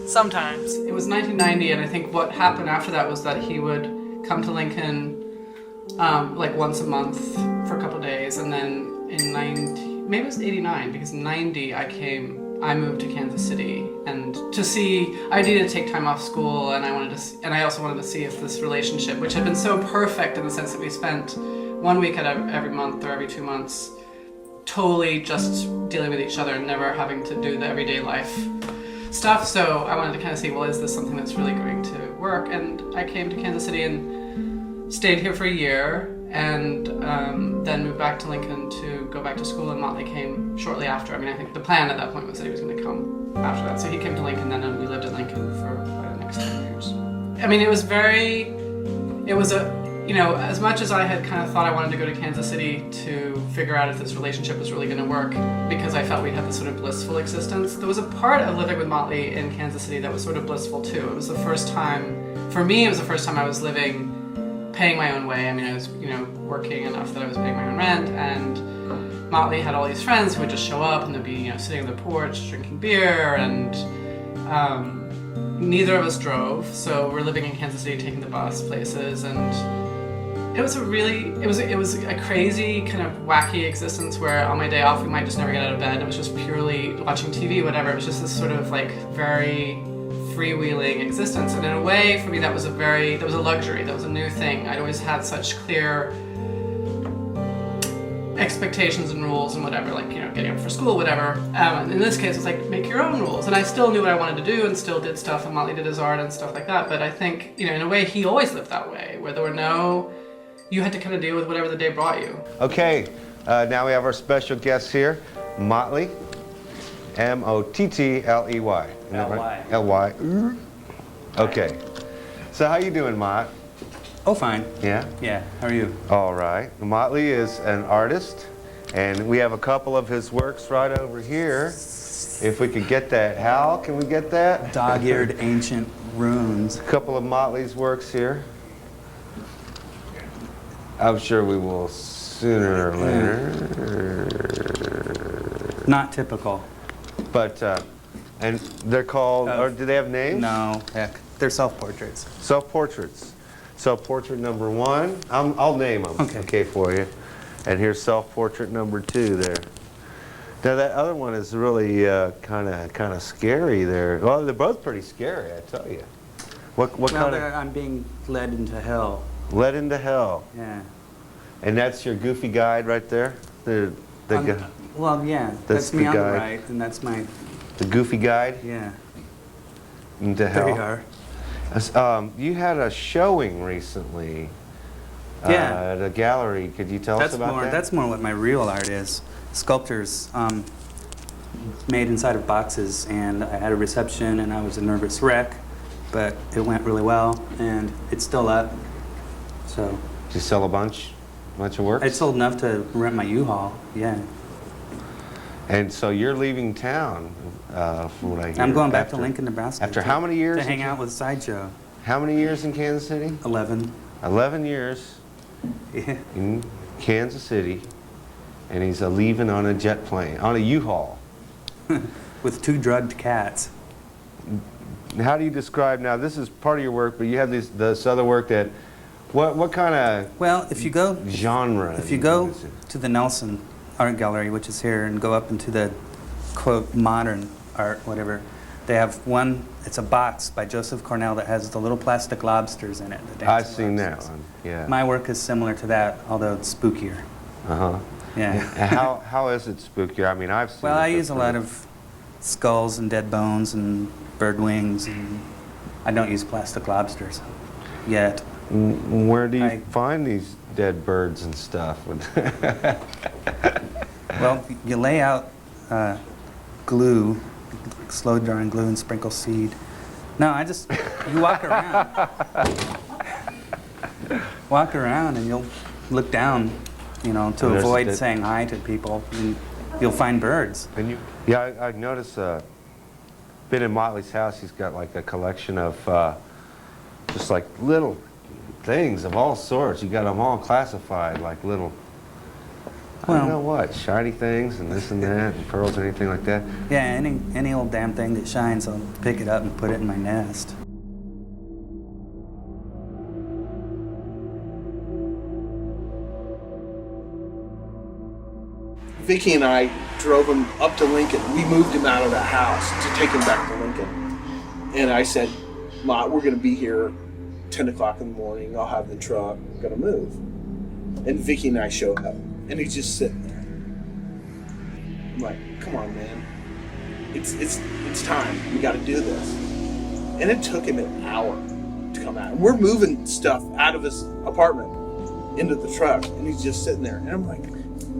Sometimes. It was 1990, and I think what happened after that was that he would come to Lincoln like once a month for a couple days, and then in 90, maybe it was 89, because in 90 I moved to Kansas City, and I needed to take time off school, and I also wanted to see if this relationship, which had been so perfect in the sense that we spent 1 week every month or every 2 months, totally just dealing with each other and never having to do the everyday life stuff. So I wanted to kind of see, well, is this something that's really going to work? And I came to Kansas City and stayed here for a year, and then moved back to Lincoln to go back to school, and Mott-Ly came shortly after. I mean, I think the plan at that point was that he was going to come after that. So he came to Lincoln then, and we lived in Lincoln for the next 10 years. I mean, it was as much as I had kind of thought I wanted to go to Kansas City to figure out if this relationship was really going to work, because I felt we had this sort of blissful existence, there was a part of living with Mott-Ly in Kansas City that was sort of blissful too. It was the first time, for me, it was the first time I was paying my own way. I mean, I was, working enough that I was paying my own rent, and Mott-Ly had all these friends who would just show up, and they'd be, sitting on the porch drinking beer, and neither of us drove, so we're living in Kansas City, taking the bus places, and it was a crazy kind of wacky existence where on my day off we might just never get out of bed. It was just purely watching TV, whatever. It was just this sort of like very freewheeling existence, and in a way for me that was a luxury. That was a new thing. I'd always had such clear expectations and rules and whatever, like getting up for school, whatever. And in this case, it's like make your own rules. And I still knew what I wanted to do and still did stuff. And Mott-Ly did his art and stuff like that. But I think in a way he always lived that way, where there were you had to kind of deal with whatever the day brought you. Okay, now we have our special guest here, Mott-Ly, Mottley. L-Y. L-Y. Okay. So how you doing, Mott? Oh, fine. Yeah? Yeah, how are you? All right. Mott-Ly is an artist, and we have a couple of his works right over here. If we could get that. Hal, can we get that? Dog-eared ancient runes. A couple of Mott-Ly's works here. I'm sure we will sooner or later. Not typical. But, and they're called, or do they have names? No, heck. They're self-portraits. Self-portraits. Self-portrait number 1. I'll name them, okay, for you. And here's self-portrait number 2 there. Now that other one is really kind of scary there. Well, they're both pretty scary, I tell you. What kind of? I'm being led into hell. Led into hell. Yeah. And that's your goofy guide right there? Well, yeah. That's me on the right, and that's my... The goofy guide? Yeah. Into hell. There you are. You had a showing recently at a gallery. Could you tell us about that? That's more what my real art is. Sculptures made inside of boxes, and I had a reception, and I was a nervous wreck, but it went really well, and it's still up. So. Did you sell a bunch of work? I sold enough to rent my U-Haul. Yeah. And so you're leaving town, from what I hear. I'm going back to Lincoln, Nebraska. After how many years? To hang out with Sideshow. How many years in Kansas City? 11. 11 years in Kansas City, and he's leaving on a jet plane, on a U-Haul. With 2 drugged cats. How do you describe, now this is part of your work, but you have this other work that, what kind of if you go genre? If you go to the Nelson Art Gallery, which is here, and go up into the, quote, modern art, whatever, they have one, it's a box by Joseph Cornell that has the little plastic lobsters in it. I've seen that one, yeah. My work is similar to that, although it's spookier. Uh-huh. Yeah. How is it spookier? I mean, I've seen Well, I use a lot of skulls and dead bones and bird wings, and I don't use plastic lobsters yet. Where do you find these dead birds and stuff? Well, you lay out glue, slow drying glue, and sprinkle seed. No, you walk around. Walk around and you'll look down, to avoid saying hi to people, and you'll find birds. And I noticed, been in Mott-Ly's house, he's got like a collection of just like little things of all sorts. You got them all classified like little I don't know what, shiny things and this and that, and pearls or anything like that. Yeah, any old damn thing that shines, I'll pick it up and put it in my nest. Vicki and I drove him up to Lincoln. We moved him out of that house to take him back to Lincoln. And I said, Mott, we're going to be here 10 o'clock in the morning. I'll have the truck. I'm going to move. And Vicki and I showed up. And he's just sitting there. I'm like, come on, man. It's time. We got to do this. And it took him an hour to come out. And we're moving stuff out of his apartment into the truck. And he's just sitting there. And I'm like,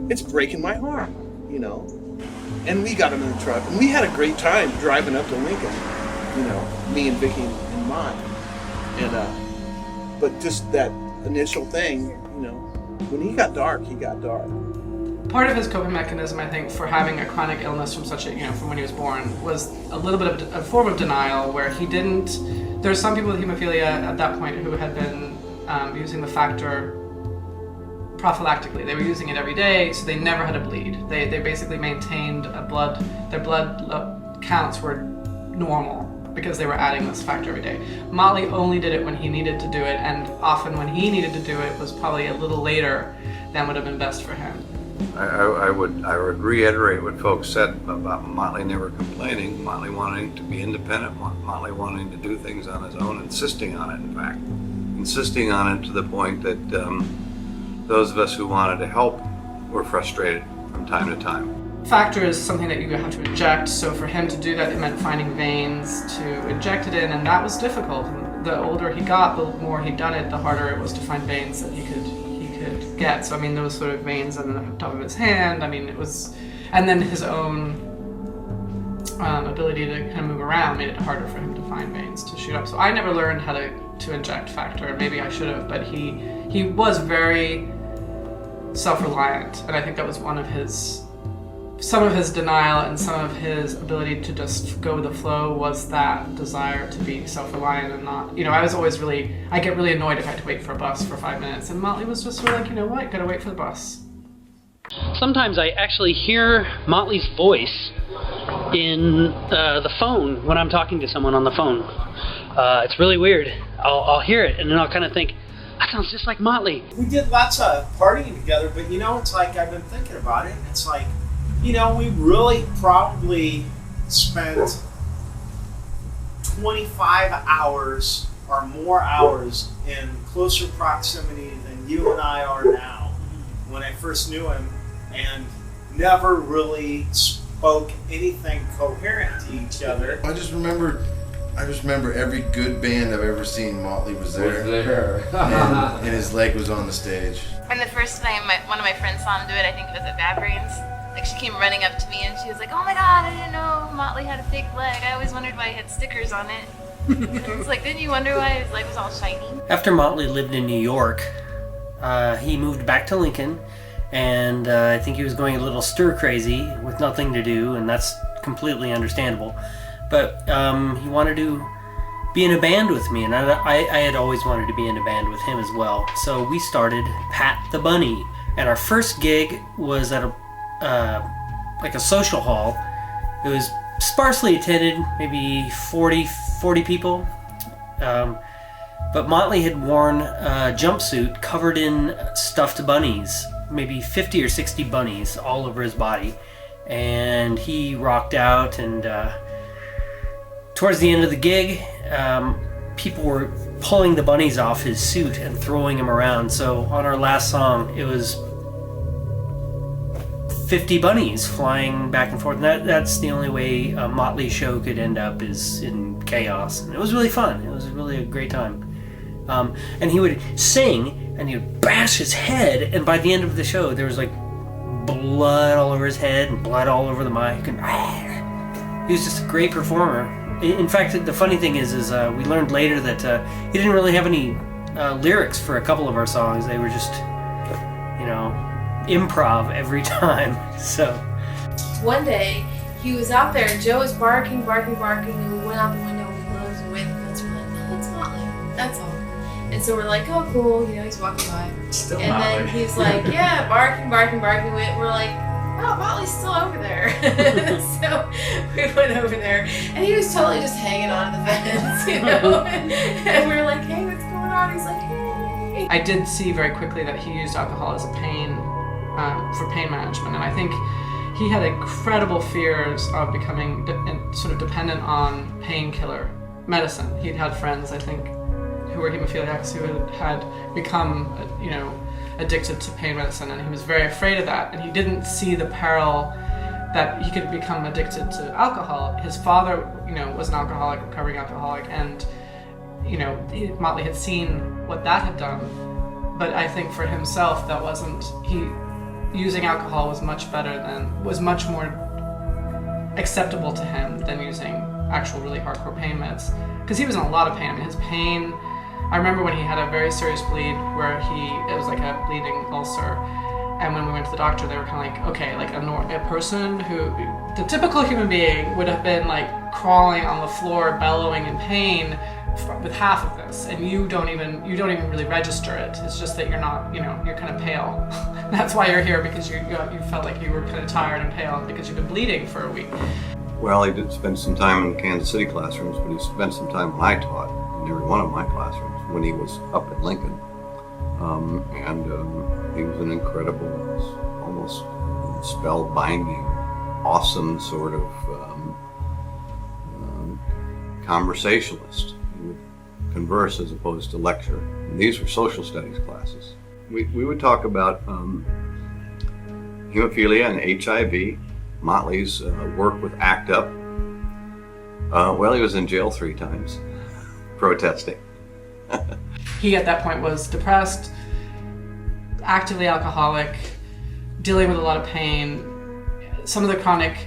it's breaking my heart, you know. And we got him in the truck, and we had a great time driving up to Lincoln, you know, me and Vicki and Mott. And but just that initial thing, you know, when he got dark, he got dark. Part of his coping mechanism, I think, for having a chronic illness from from when he was born, was a little bit of a form of denial, where he didn't. There's some people with hemophilia at that point who had been using the factor prophylactically. They were using it every day, so they never had a bleed. They basically maintained their blood counts were normal because they were adding this factor every day. Mott-Ly only did it when he needed to do it, and often when he needed to do it was probably a little later than would have been best for him. I would reiterate what folks said about Mott-Ly never complaining, Mott-Ly wanting to be independent, Mott-Ly wanting to do things on his own, insisting on it, in fact. Insisting on it to the point that those of us who wanted to help were frustrated from time to time. Factor is something that you have to inject, so for him to do that, it meant finding veins to inject it in, and that was difficult. And the older he got, the more he'd done it, the harder it was to find veins that he could get. So I mean, those sort of veins on the top of his hand, I mean, it was, and then his own ability to kind of move around made it harder for him to find veins to shoot up. So I never learned how to inject factor. Maybe I should have, but he was very self-reliant, and I think that was some of his denial and some of his ability to just go with the flow was that desire to be self-reliant and not, I was always I get really annoyed if I had to wait for a bus for 5 minutes, and Mott-Ly was just sort of like, you know what, gotta wait for the bus. Sometimes I actually hear Mott-Ly's voice in the phone when I'm talking to someone on the phone. It's really weird. I'll hear it, and then I'll kind of think, that sounds just like Mott-Ly. We did lots of partying together, but it's like, I've been thinking about it. It's like, we really probably spent 25 hours or more hours in closer proximity than you and I are now when I first knew him, and never really spoke anything coherent to each other. I just remember every good band I've ever seen, Mott-Ly was there. And his leg was on the stage. And the first time one of my friends saw him do it, I think it was at Bad Brains. Like, she came running up to me and she was like, oh my god, I didn't know Mott-Ly had a fake leg. I always wondered why he had stickers on it. And it's like, didn't you wonder why his leg was all shiny? After Mott-Ly lived in New York, he moved back to Lincoln, and I think he was going a little stir-crazy with nothing to do, and that's completely understandable. But he wanted to be in a band with me, and I had always wanted to be in a band with him as well. So we started Pat the Bunny, and our first gig was at a social hall. It was sparsely attended, maybe 40 people. But Mott-Ly had worn a jumpsuit covered in stuffed bunnies, maybe 50 or 60 bunnies all over his body, and he rocked out. And towards the end of the gig, people were pulling the bunnies off his suit and throwing him around. So on our last song, it was 50 bunnies flying back and forth. And that's the only way a Mott-Ly show could end up, is in chaos. And it was really fun. It was really a great time. And he would sing, and he would bash his head, and by the end of the show, there was like blood all over his head and blood all over the mic. And he was just a great performer. In fact, the funny thing is we learned later that he didn't really have any lyrics for a couple of our songs. They were just, improv every time. So one day he was out there and Joe was barking, and we went out the window and we closed and waved at us. We're like, no, that's Mott-Ly. That's all. And And so we're like, oh, cool, you know, he's walking by. Still and Mott-Ly. then he's like, yeah, barking. We're like, oh, Mott-Ly's still over there. So we went over there, and he was totally just hanging on to the fence, you know? And we were like, hey, what's going on? He's like, hey. I did see very quickly that he used alcohol as a pain, for pain management, and I think he had incredible fears of becoming sort of dependent on painkiller medicine. He'd had friends, I think, who were hemophiliacs who had become, you know, addicted to pain medicine, and he was very afraid of that, and he didn't see the peril that he could become addicted to alcohol. His father, you know, was an alcoholic, recovering alcoholic, and, you know, Mott-Ly had seen what that had done, but I think for himself that wasn't, using alcohol was much more acceptable to him than using actual really hardcore pain meds, because he was in a lot of pain. I mean, his pain, I remember when he had a very serious bleed where it was like a bleeding ulcer, and when we went to the doctor, they were kind of like, okay, like a person the typical human being would have been like crawling on the floor, bellowing in pain with half of this, and you don't even really register it. It's just that you're not, you know, you're kind of pale. That's why you're here, because you felt like you were kind of tired and pale because you've been bleeding for a week. Well, he did spend some time in Kansas City classrooms, but he spent some time when I taught in every one of my classrooms when he was up at Lincoln. He was an incredible, almost spellbinding, awesome sort of conversationalist. He would converse as opposed to lecture. And these were social studies classes. We would talk about hemophilia and HIV, Mott-Ly's work with ACT UP. Well, he was in jail 3 times, protesting. He at that point was depressed, actively alcoholic, dealing with a lot of pain. Some of the chronic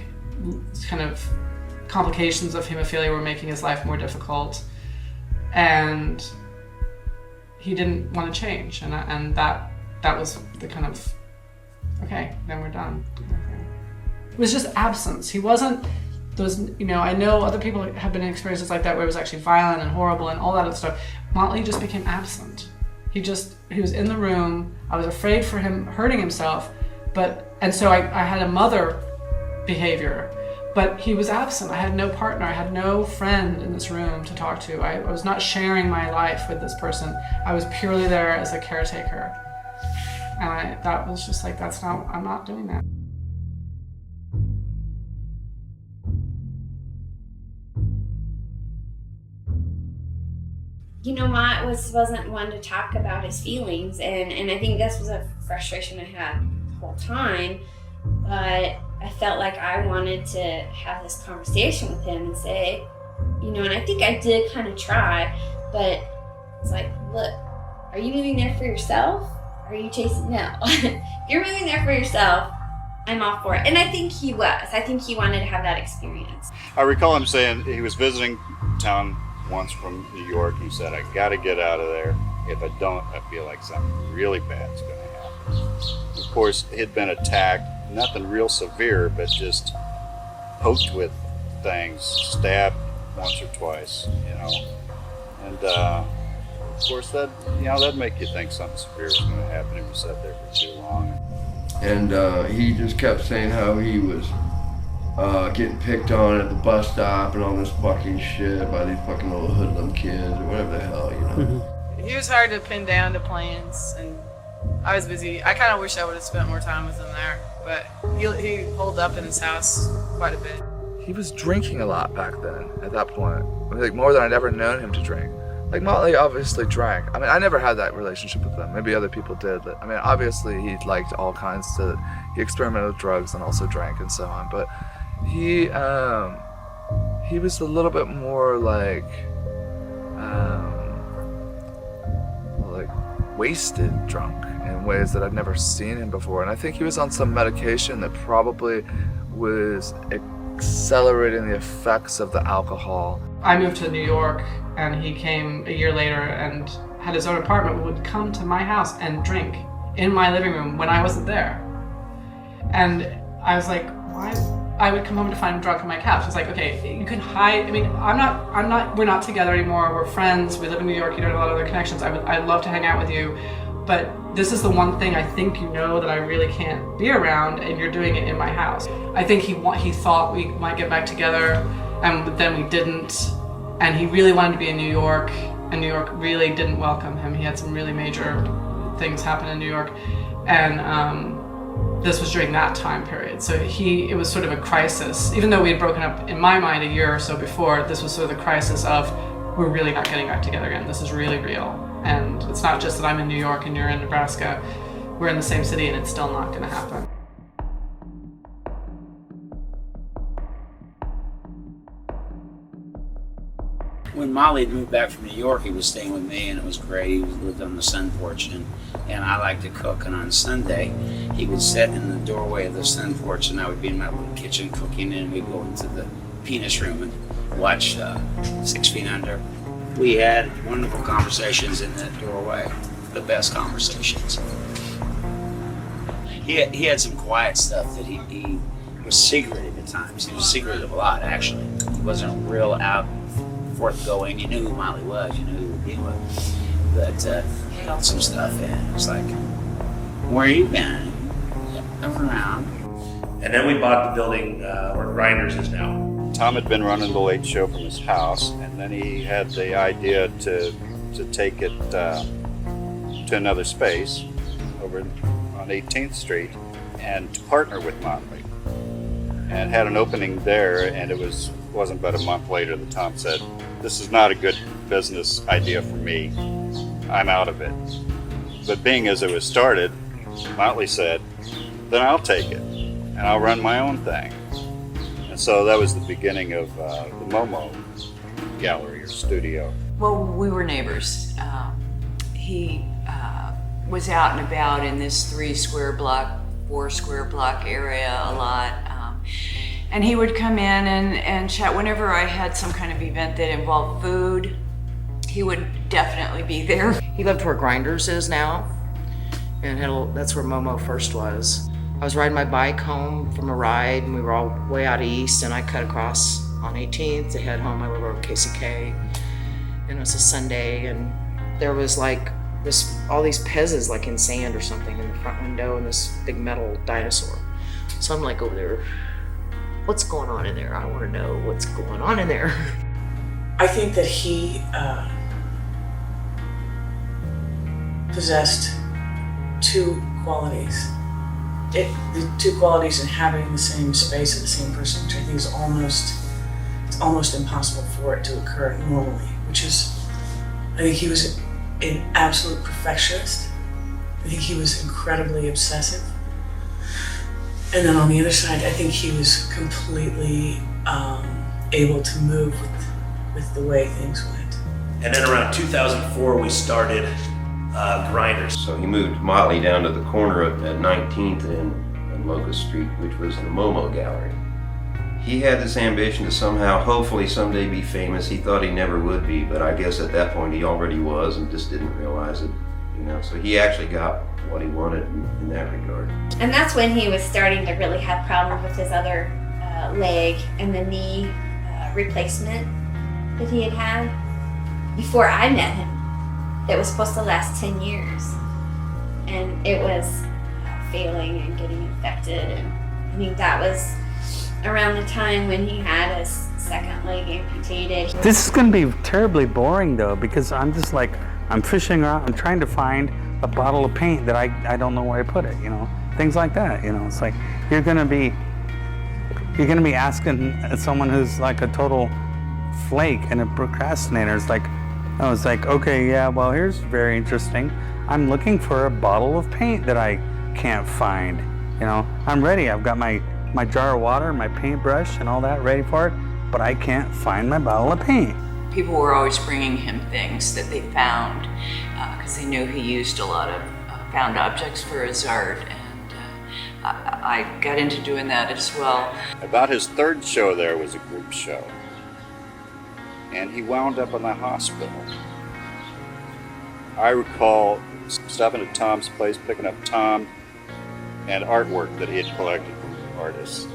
kind of complications of hemophilia were making his life more difficult, and he didn't want to change, and that was the kind of, okay, then we're done. It was just absence. He wasn't those, you know, I know other people have been in experiences like that where it was actually violent and horrible and all that other stuff. Mott-Ly just became absent. He was in the room. I was afraid for him hurting himself, and so I had a mother behavior, but he was absent. I had no partner. I had no friend in this room to talk to. I was not sharing my life with this person. I was purely there as a caretaker. And that was just like, I'm not doing that. You know, Mott wasn't one to talk about his feelings, and I think this was a frustration I had the whole time, but I felt like I wanted to have this conversation with him and say, you know, and I think I did kind of try, but it's like, look, are you moving there for yourself? Or are you chasing? No. If you're moving there for yourself, I'm all for it. And I think he was. I think he wanted to have that experience. I recall him saying he was visiting town once from New York, and he said, I gotta get out of there. If I don't, I feel like something really bad's gonna happen. Of course, he'd been attacked, nothing real severe, but just poked with things, stabbed once or twice, you know. And of course that'd make you think something severe was gonna happen if you sat there for too long. And he just kept saying how he was getting picked on at the bus stop and all this fucking shit by these fucking little hoodlum kids or whatever the hell, you know. He was hard to pin down to plans, and I was busy. I kind of wish I would have spent more time with him there, but he holed up in his house quite a bit. He was drinking a lot back then, at that point. I mean, like more than I'd ever known him to drink. Like Mott-Ly obviously drank. I mean, I never had that relationship with him. Maybe other people did. But, I mean, obviously he liked all kinds he experimented with drugs and also drank and so on. But he was a little bit more like wasted drunk in ways that I'd never seen him before. And I think he was on some medication that probably was accelerating the effects of the alcohol. I moved to New York, and he came a year later and had his own apartment, would come to my house and drink in my living room when I wasn't there. And I was like, why? I would come home to find him drunk on my couch. It's like, okay, you can hide. I mean, we're not together anymore. We're friends. We live in New York. You don't have a lot of other connections. I'd love to hang out with you. But this is the one thing I think you know that I really can't be around, and you're doing it in my house. I think he thought we might get back together, and then we didn't. And he really wanted to be in New York, and New York really didn't welcome him. He had some really major things happen in New York, and this was during that time period. So it was sort of a crisis. Even though we had broken up, in my mind, a year or so before, this was sort of the crisis of, we're really not getting back together again. This is really real. And it's not just that I'm in New York and you're in Nebraska. We're in the same city and it's still not gonna happen. When Mott-Ly had moved back from New York, he was staying with me, and it was great. He lived on the sun porch, and I like to cook. And on Sunday, he would sit in the doorway of the sun porch, and I would be in my little kitchen cooking, and we'd go into the penis room and watch 6 Feet Under. We had wonderful conversations in that doorway, the best conversations. He had some quiet stuff that he was secretive at times. He was secretive a lot, actually. He wasn't real out forthgoing. You knew who Mott-Ly was, you knew who he was. But he held some stuff in. It was like, where you been? I'm around. And then we bought the building where Grinders is now. Tom had been running the late show from his house, and then he had the idea to take it to another space over on 18th Street and to partner with Mott-Ly. And had an opening there, and it wasn't but a month later that Tom said, "This is not a good business idea for me. I'm out of it." But being as it was started, Mott-Ly said, "Then I'll take it, and I'll run my own thing." And so that was the beginning of the Momo gallery or studio. Well, we were neighbors. He was out and about in this 3 square block, 4 square block area a lot. And he would come in and chat whenever I had some kind of event that involved food. He would definitely be there. He lived where Grinders is now, and that's where Momo first was. I was riding my bike home from a ride, and we were all way out east, and I cut across on 18th to head home. I live over KCK, and it was a Sunday, and there was like all these pezzas like in sand or something in the front window, and this big metal dinosaur. So I'm like over there, what's going on in there? I want to know what's going on in there. I think that he possessed 2 qualities. The 2 qualities inhabiting the same space of the same person, which I think is almost impossible for it to occur normally, which is, I think he was an absolute perfectionist. I think he was incredibly obsessive. And then on the other side, I think he was completely able to move with the way things went. And then around 2004, we started Grinders. So he moved Mott-Ly down to the corner at 19th and Locust Street, which was the Momo Gallery. He had this ambition to somehow, hopefully someday be famous. He thought he never would be, but I guess at that point he already was and just didn't realize it. So he actually got what he wanted in that regard. And that's when he was starting to really have problems with his other leg and the knee replacement that he had had before I met him. It was supposed to last 10 years, and it was failing and getting infected, and I think that was around the time when he had his second leg amputated. This is going to be terribly boring though, because I'm just like, I'm fishing around, I'm trying to find a bottle of paint that I don't know where I put it, things like that, It's like, you're going to be asking someone who's like a total flake and a procrastinator. It's like, okay, yeah, well, here's very interesting. I'm looking for a bottle of paint that I can't find. I'm ready. I've got my jar of water, my paintbrush, and all that ready for it, but I can't find my bottle of paint. People were always bringing him things that they found because they knew he used a lot of found objects for his art, and I got into doing that as well. About his 3rd show there was a group show, and he wound up in the hospital. I recall stopping at Tom's place, picking up Tom and artwork that he had collected from artists.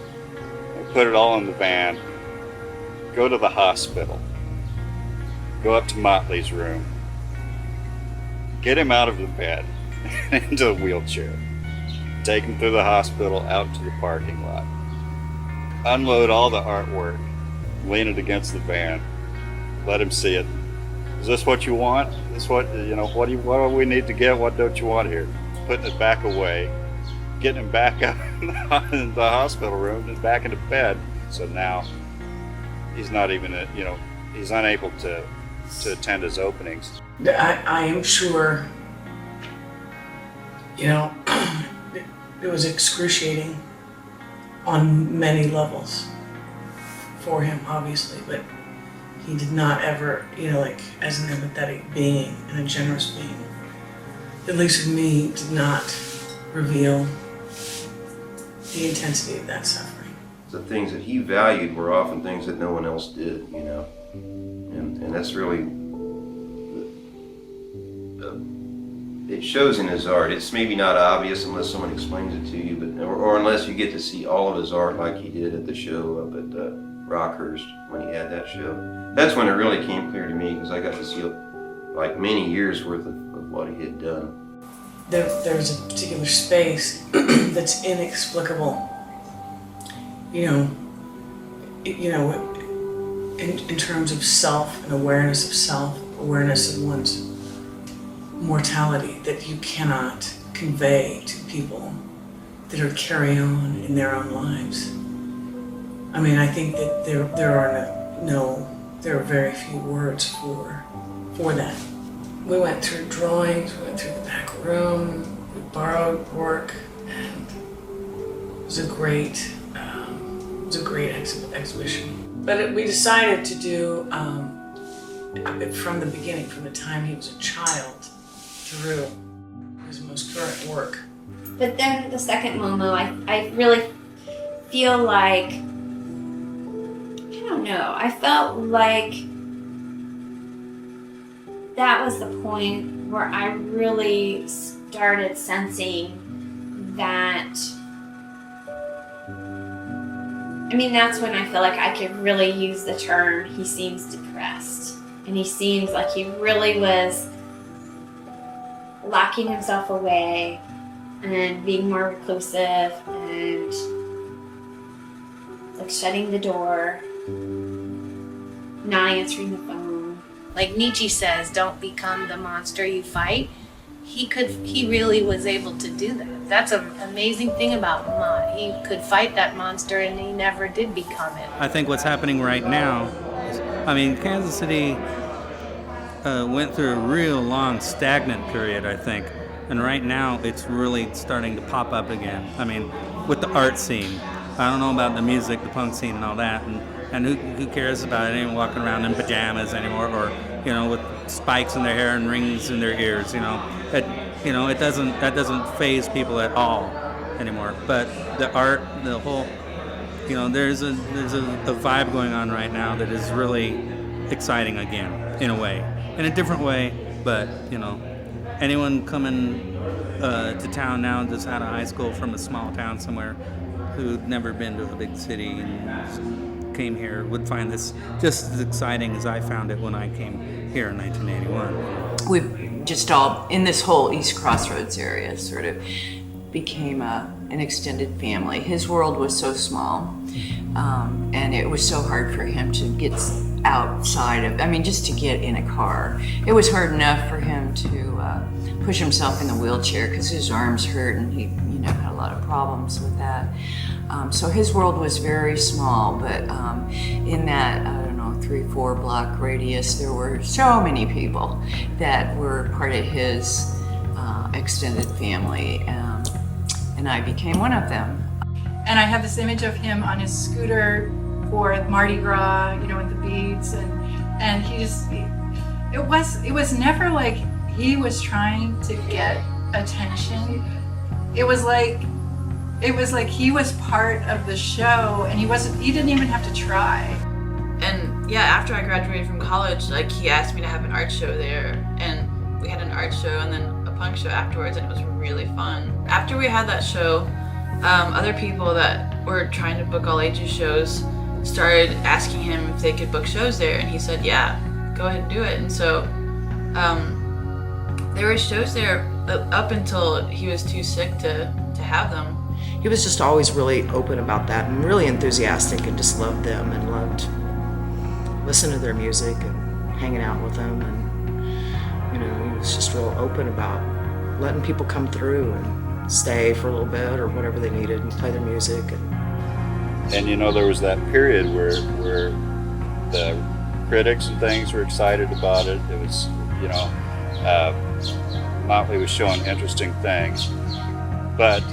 put it all in the van, go to the hospital, go up to Mott-Ly's room, get him out of the bed into a wheelchair, take him through the hospital out to the parking lot, unload all the artwork, lean it against the van, let him see it. Is this what you want? Is this what, what do we need to get? What don't you want here? Putting it back away, getting him back up in the hospital room and back into bed. So now he's not even, he's unable to attend his openings. I am sure, it was excruciating on many levels for him, obviously, but he did not ever, as an empathetic being and a generous being, at least with me, did not reveal the intensity of that suffering. The things that he valued were often things that no one else did, and that's really, it shows in his art. It's maybe not obvious unless someone explains it to you, but or unless you get to see all of his art like he did at the show up at Rockhurst when he had that show. That's when it really came clear to me, because I got to see like many years worth of what he had done. There's a particular space that's inexplicable, in terms of self and awareness of self, awareness of one's mortality, that you cannot convey to people that are carrying on in their own lives. I mean, I think that there are very few words for that. We went through drawings, we went through the back room, we borrowed work, and it was a great exhibition. But we decided to do, from the beginning, from the time he was a child through his most current work. But then the second Momo, I really feel like, I don't know, I felt like that was the point where I really started sensing that, that's when I feel like I could really use the term, he seems depressed. And he seems like he really was locking himself away and being more reclusive and like shutting the door, not answering the phone. Like Nietzsche says, don't become the monster you fight. He really was able to do that. That's an amazing thing about Mott. He could fight that monster and he never did become it. I think what's happening right now is, Kansas City went through a real long stagnant period, I think. And right now it's really starting to pop up again. With the art scene. I don't know about the music, the punk scene and all that. And who cares about it? Anyone walking around in pajamas anymore, or with spikes in their hair and rings in their ears. That doesn't faze people at all anymore. But the art, the whole, there's a vibe going on right now that is really exciting again, in a way, in a different way. But anyone coming to town now, just out of high school from a small town somewhere, who'd never been to a big city and came here, would find this just as exciting as I found it when I came here in 1981. We've just all, in this whole East Crossroads area, sort of became an extended family. His world was so small, and it was so hard for him to get outside of, just to get in a car. It was hard enough for him to push himself in the wheelchair because his arms hurt, and he had a lot of problems with that. So his world was very small, but in that, 3-4 block radius, there were so many people that were part of his extended family, and I became one of them. And I have this image of him on his scooter for Mardi Gras, with the beads, and he just, it was never like he was trying to get attention. It was like he was part of the show, and he didn't even have to try. And yeah, after I graduated from college, he asked me to have an art show there, and we had an art show and then a punk show afterwards, and it was really fun. After we had that show, other people that were trying to book all ages shows started asking him if they could book shows there, and he said, yeah, go ahead and do it. And so there were shows there up until he was too sick to have them. He was just always really open about that and really enthusiastic, and just loved them and loved listening to their music and hanging out with them. And, you know, he was just real open about letting people come through and stay for a little bit or whatever they needed and play their music. And you know, there was that period where the critics and things were excited about it. It was, you know, Mott-Ly was showing interesting things. But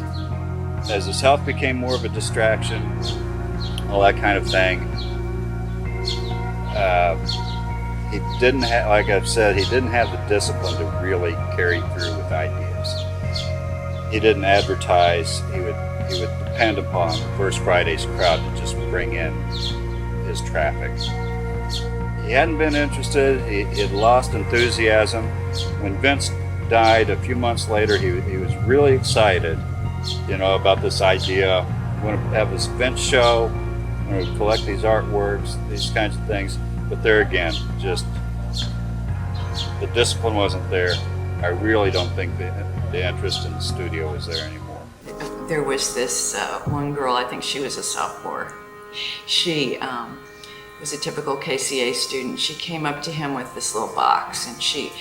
as his health became more of a distraction, all that kind of thing, he didn't have, like I've said, he didn't have the discipline to really carry through with ideas. He didn't advertise. He would depend upon First Friday's crowd to just bring in his traffic. He hadn't been interested. He had lost enthusiasm. When Vince died a few months later, he was really excited, you know, about this idea. I want to have this Vince show. I want to collect these artworks, these kinds of things. But there again, just the discipline wasn't there. I really don't think the interest in the studio was there anymore. There was this one girl, I think she was a sophomore. She was a typical KCA student. She came up to him with this little box, and she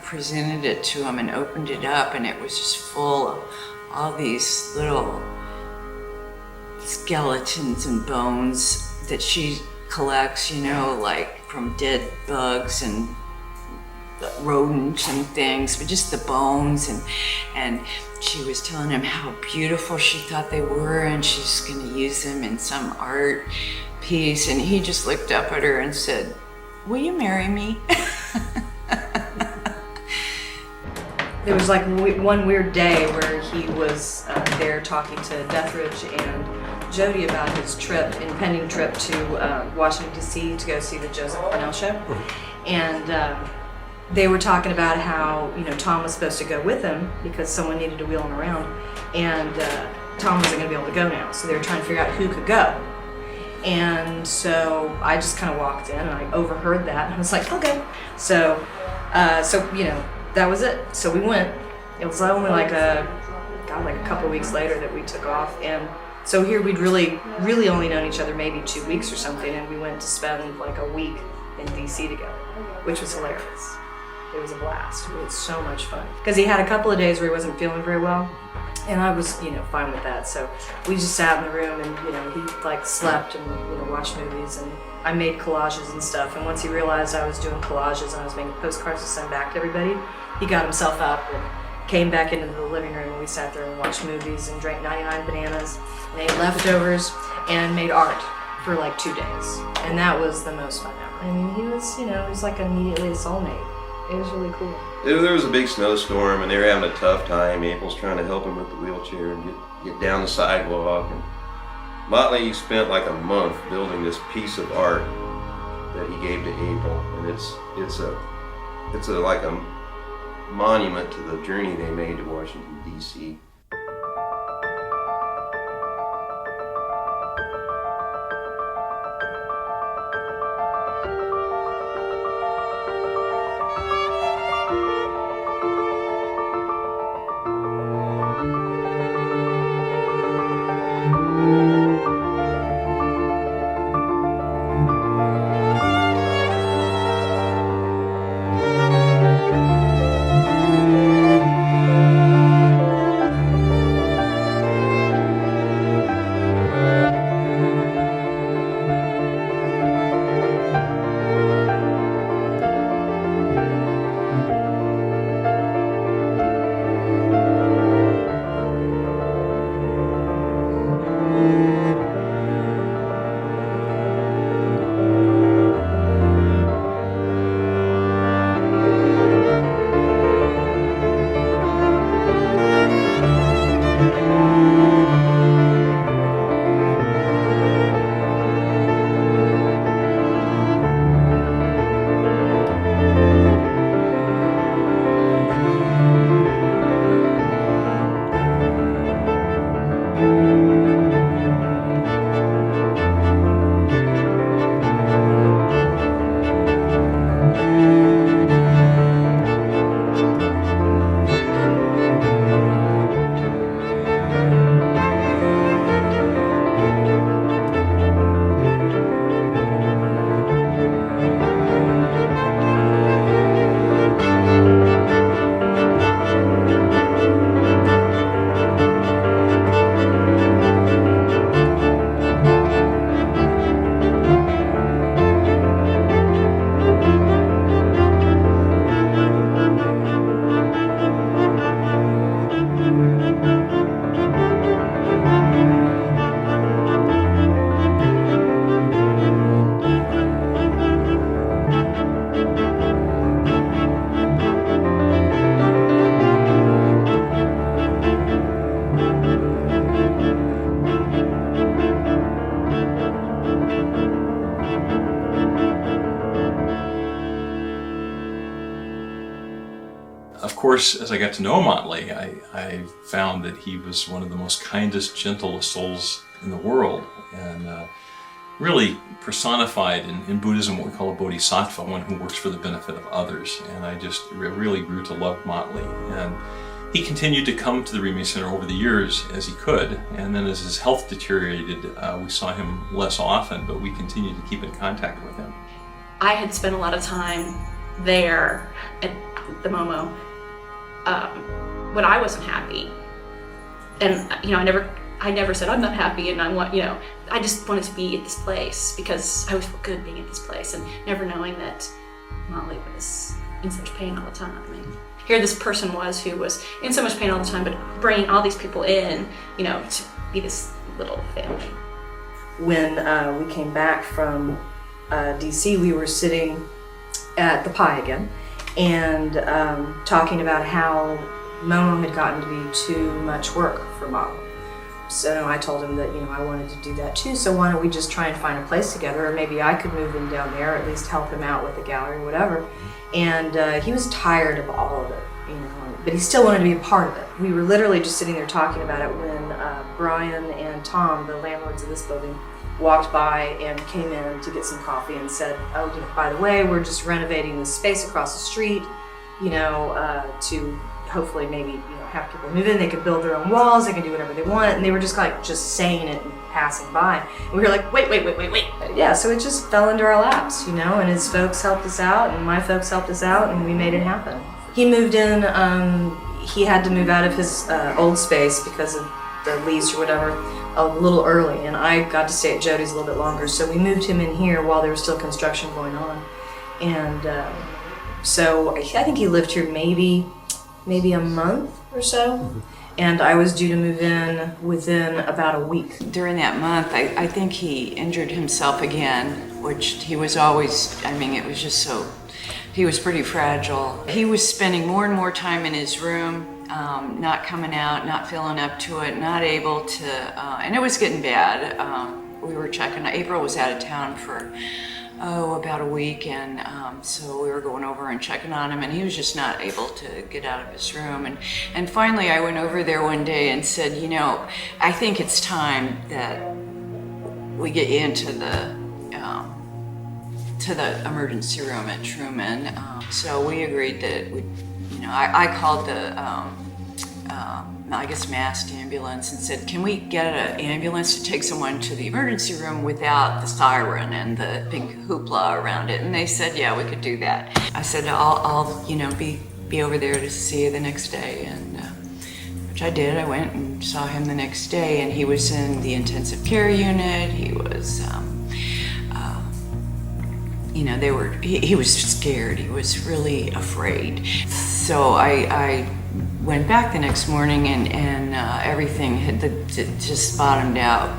presented it to him and opened it up, and it was just full of all these little skeletons and bones that she collects, you know, like from dead bugs and rodents and things, but just the bones. And she was telling him how beautiful she thought they were, and she's going to use them in some art piece. And he just looked up at her and said, "Will you marry me?" There was like one weird day where he was there talking to Deathridge and Jody about his impending trip to Washington, D.C. to go see the Joseph Cornell show. And they were talking about how, you know, Tom was supposed to go with him because someone needed to wheel him around, and Tom wasn't going to be able to go now. So they were trying to figure out who could go. And so I just kind of walked in and I overheard that, and I was like, okay. So you know, that was it. So we went. It was only like a couple of weeks later that we took off. And so here we'd really only known each other maybe 2 weeks or something, and we went to spend like a week in DC together, which was hilarious. It was a blast. It was so much fun. Because he had a couple of days where he wasn't feeling very well, and I was, you know, fine with that. So we just sat in the room, and, you know, he like slept and, you know, watched movies, and I made collages and stuff. And once he realized I was doing collages and I was making postcards to send back to everybody, he got himself up and came back into the living room, and we sat there and watched movies and drank 99 bananas and ate leftovers and made art for like 2 days. And that was the most fun ever. I mean, he was, you know, he was like immediately a soulmate. It was really cool. There was a big snowstorm, and they were having a tough time. April's trying to help him with the wheelchair and get down the sidewalk. And Mott-Ly spent like a month building this piece of art that he gave to April, and it's like a monument to the journey they made to Washington, D.C. Of course, as I got to know Mott-Ly, I found that he was one of the most kindest, gentlest souls in the world, and really personified in Buddhism what we call a bodhisattva, one who works for the benefit of others. And I just really grew to love Mott-Ly. And he continued to come to the Remy Center over the years as he could, and then as his health deteriorated, we saw him less often, but we continued to keep in contact with him. I had spent a lot of time there at the Momo when I wasn't happy, and I never said I'm not happy, and I just wanted to be at this place because I always felt good being at this place, and never knowing that Mott-Ly was in such pain all the time. I mean, here this person was who was in so much pain all the time, but bringing all these people in, to be this little family. When we came back from DC, we were sitting at the Pie again and talking about how Momo had gotten to be too much work for Mott-Ly. So I told him that, I wanted to do that too, so why don't we just try and find a place together, or maybe I could move in down there, or at least help him out with the gallery, whatever. And he was tired of all of it, but he still wanted to be a part of it. We were literally just sitting there talking about it when Brian and Tom, the landlords of this building, walked by and came in to get some coffee and said, oh, by the way, we're just renovating this space across the street, to hopefully maybe have people move in. They could build their own walls, they can do whatever they want, and they were just saying it and passing by. And we were like, wait. Yeah, so it just fell into our laps, and his folks helped us out, and my folks helped us out, and we made it happen. He moved in, he had to move out of his old space because of the lease or whatever a little early, and I got to stay at Jody's a little bit longer, so we moved him in here while there was still construction going on. And so I think he lived here maybe a month or so, and I was due to move in within about a week. During that month, I think he injured himself again, which he was always, it was just so, he was pretty fragile. He was spending more and more time in his room, not coming out, not feeling up to it, not able to, and it was getting bad. We were checking, April was out of town for, about a week, and so we were going over and checking on him, and he was just not able to get out of his room. And finally I went over there one day and said, I think it's time that we get you into the emergency room at Truman. So we agreed that I called the masked ambulance and said, can we get an ambulance to take someone to the emergency room without the siren and the big hoopla around it? And they said, yeah, we could do that. I said, I'll be over there to see you the next day, and which I did. I went and saw him the next day, and he was in the intensive care unit. He was, he was scared. He was really afraid. So I went back the next morning, and everything had just bottomed out.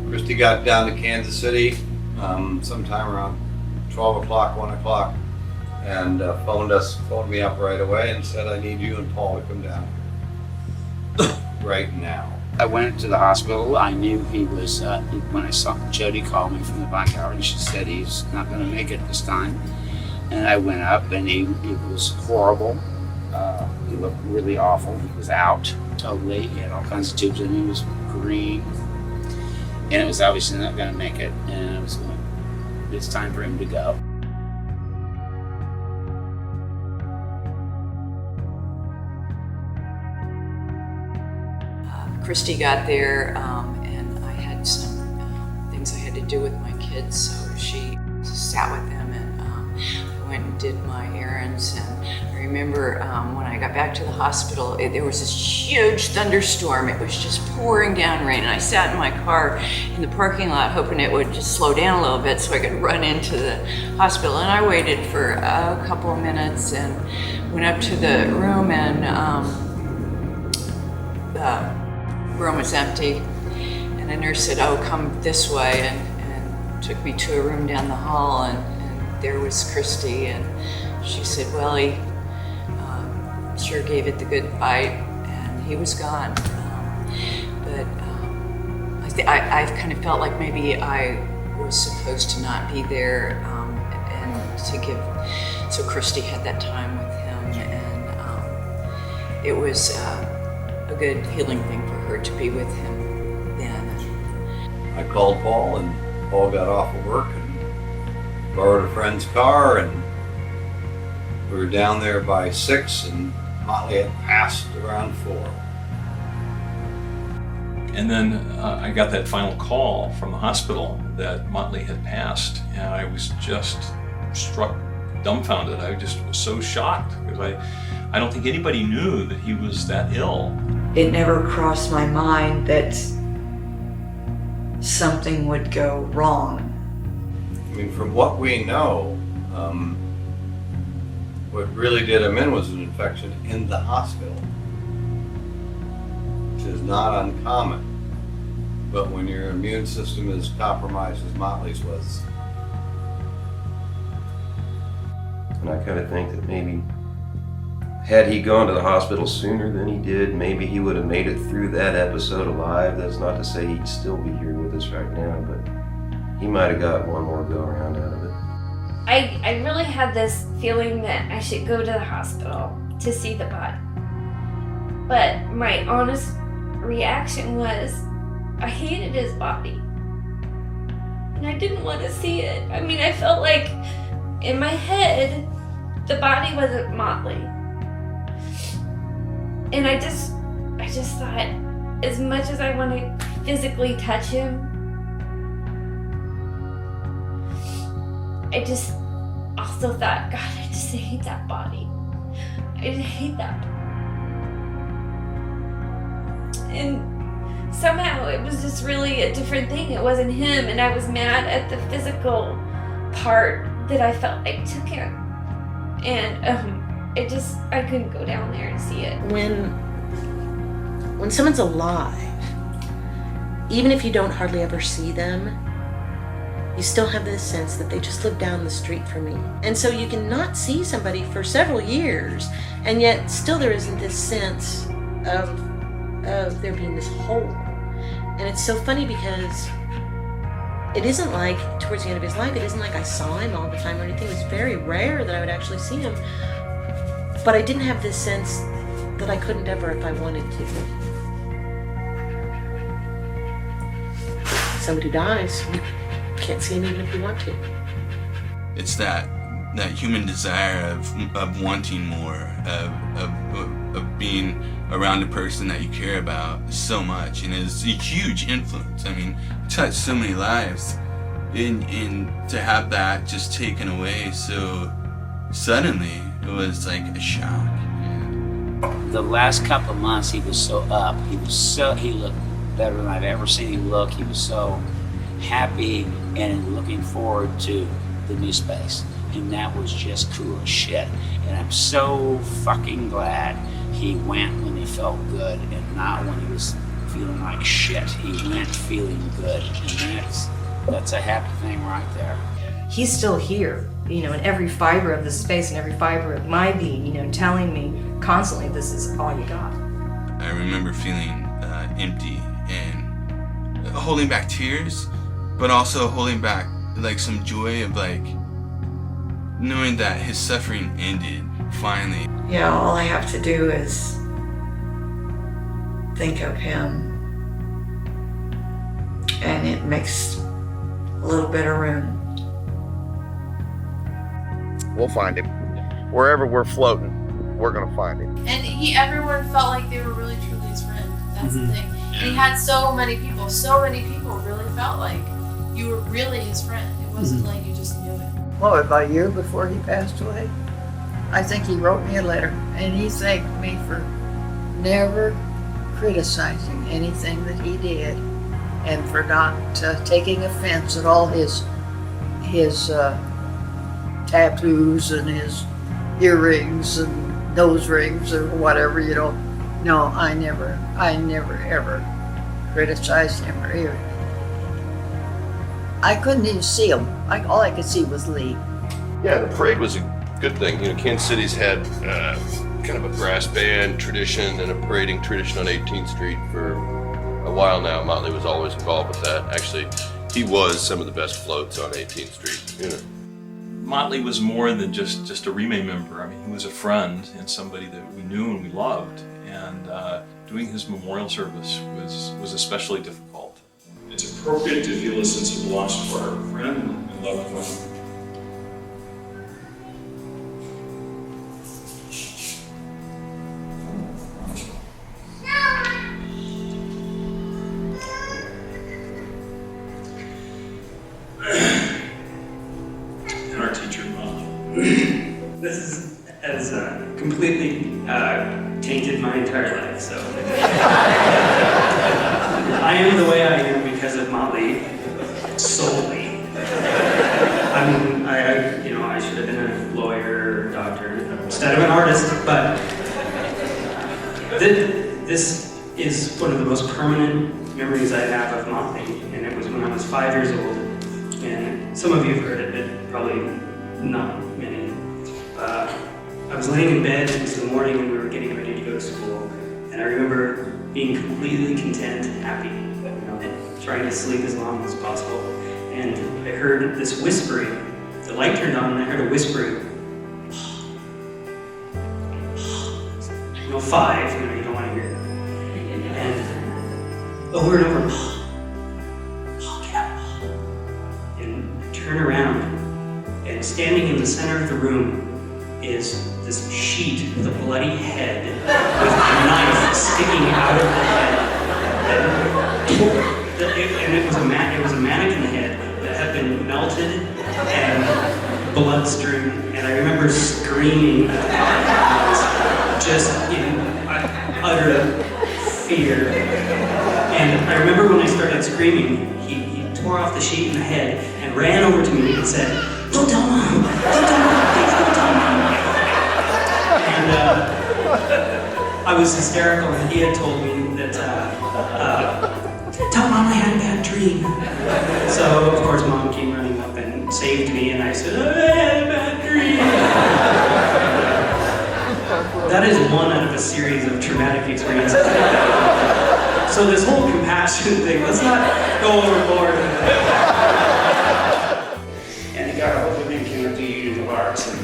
Christy got down to Kansas City sometime around 12 o'clock, 1 o'clock, and phoned me up right away and said, I need you and Paul to come down right now. I went to the hospital. I knew he was, when I saw Jody call me from the back hour, and she said he's not going to make it this time. And I went up, and he was horrible. He looked really awful. He was out totally. He had all kinds of tubes in him. He was green. And it was obviously not going to make it. And I was going, it's time for him to go. Christy got there, and I had some things I had to do with my kids, so she sat with them, and I went and did my errands. And I remember when I got back to the hospital, there was this huge thunderstorm. It was just pouring down rain, and I sat in my car in the parking lot hoping it would just slow down a little bit so I could run into the hospital. And I waited for a couple of minutes and went up to the room, and the room was empty, and the nurse said, oh, come this way, and took me to a room down the hall, and there was Christy, and she said, well, he sure gave it the good fight, and he was gone. But I kind of felt like maybe I was supposed to not be there, and to give, so Christy had that time with him, and it was a good healing thing for her to be with him then. I called Paul, and Paul got off of work and borrowed a friend's car, and we were down there by 6, and Mott-Ly had passed around 4. And then I got that final call from the hospital that Mott-Ly had passed, and I was just struck dumbfounded. I just was so shocked because I don't think anybody knew that he was that ill. It never crossed my mind that something would go wrong. I mean, from what we know, what really did him in was an infection in the hospital, which is not uncommon. But when your immune system is compromised as Mott-Ly's was. And I kind of think that maybe had he gone to the hospital sooner than he did, maybe he would have made it through that episode alive. That's not to say he'd still be here with us right now, but he might have got one more go around out of it. I really had this feeling that I should go to the hospital to see the body. But my honest reaction was, I hated his body. And I didn't want to see it. I mean, I felt like in my head, the body wasn't Mott-Ly. And I just thought, as much as I want to physically touch him, I just also thought, God, I just hate that body. I just hate that. And somehow it was just really a different thing. It wasn't him, and I was mad at the physical part that I felt like took him. And I couldn't go down there and see it. When someone's alive, even if you don't hardly ever see them, you still have this sense that they just live down the street from me. And so you can not see somebody for several years, and yet still there isn't this sense of there being this hole. And it's so funny because it isn't like towards the end of his life, it isn't like I saw him all the time or anything. It was very rare that I would actually see him. But I didn't have this sense that I couldn't ever if I wanted to. Somebody dies, you can't see him even if you want to. It's that human desire of wanting more, of being around a person that you care about so much, and it's a huge influence. I mean, touched so many lives, and to have that just taken away so suddenly, it was like a shock. The last couple of months, he was so up. He looked better than I've ever seen him look. He was so happy and looking forward to the new space. And that was just cool as shit. And I'm so fucking glad he went when he felt good and not when he was feeling like shit. He went feeling good. And that's a happy thing right there. He's still here, in every fiber of the space and every fiber of my being, telling me constantly, this is all you got. I remember feeling empty and holding back tears, but also holding back like some joy of like knowing that his suffering ended finally. Yeah, all I have to do is think of him, and it makes a little bit of room. We'll find him. Wherever we're floating, we're gonna find him. And everyone felt like they were really truly his friend. That's the thing. And he had so many people really felt like you were really his friend. It wasn't like you just knew it. Well, about a year before he passed away, I think he wrote me a letter, and he thanked me for never criticizing anything that he did, and for not taking offense at all his tattoos and his earrings and nose rings or whatever, No, I never ever criticized him or even. I couldn't even see him. All I could see was Lee. Yeah, the parade was a good thing. Kansas City's had kind of a brass band tradition and a parading tradition on 18th Street for a while now. Mott-Ly was always involved with that. Actually, he was some of the best floats on 18th Street. Mott-Ly was more than just a Remake member. I mean, he was a friend and somebody that we knew and we loved. And doing his memorial service was especially difficult. It's appropriate to feel a sense of loss for our friend and loved one. This has completely tainted my entire life. So I am the way I am because of Mott-Ly solely. I mean, I should have been a lawyer or a doctor instead of an artist, but this is one of the most permanent memories I have of Mott-Ly, and it was when I was 5 years old. And some of you have heard it, but probably not many. I was laying in bed, it was the morning and we were getting ready to go to school, and I remember being completely content, happy, trying to sleep as long as possible, and I heard this whispering. The light turned on and I heard a whispering. 5, you don't want to hear it. And over and over, get up. And I turn around, and standing in the center of the room is this sheet with a bloody head with a knife sticking out of the head. And it was a mannequin head that had been melted and blood-strewn. And I remember screaming at the top of my voice, just in utter fear. And I remember when I started screaming, he tore off the sheet in the head and ran over to me and said, "Don't tell Mom! Don't tell Mom! Please don't tell Mom!" And I was hysterical, and he had told me that, "Tell Mom I had a bad dream." So, of course, Mom came running up and saved me, and I said, "I had a bad dream." That is one out of a series of traumatic experiences. So this whole compassion thing, let's not go overboard. And he got a hold of me and came up to Union of Arts. And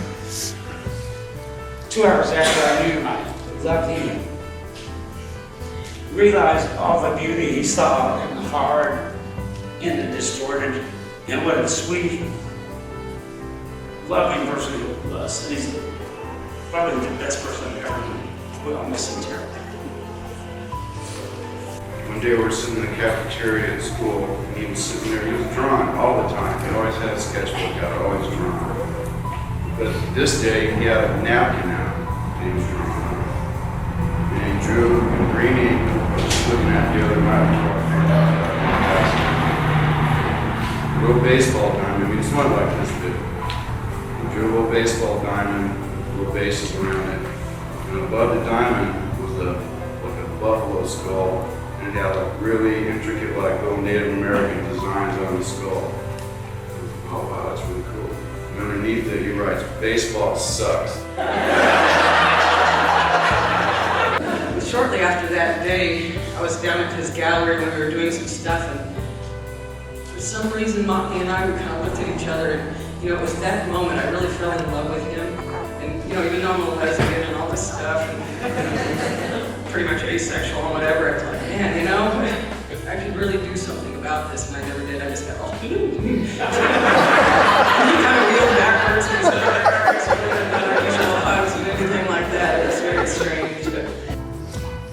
2 hours after I knew I loved him, realized all the beauty he saw in the hard, in the distorted, and what a sweet, loving person he was. And he's probably the best person I've ever known. We'll miss him terribly. One day we were sitting in the cafeteria at school, and he was sitting there. He was drawing all the time. He always had a sketchbook out, always drawing. But this day, he had a napkin out, and he was drawing on it. And he drew a green ink. I was just looking at the other night. He drew a baseball diamond. I mean, it's not like this big. He drew a little baseball diamond, little bases around it. And above the diamond was like a buffalo skull. And it had like really intricate, like little Native American designs on the skull. Oh wow, that's really cool. And underneath it, he writes, "Baseball sucks." Shortly after that day, I was down at his gallery when we were doing some stuff, and for some reason, Mott-Ly and I, we kind of looked at each other, and it was that moment I really fell in love with him. And even though I'm a lesbian and all this stuff, and pretty much asexual and whatever, it's like, man, I could really do something about this, and I never did. I just got all and he kind of reeled backwards and said, hugs and anything like that. It was very strange. But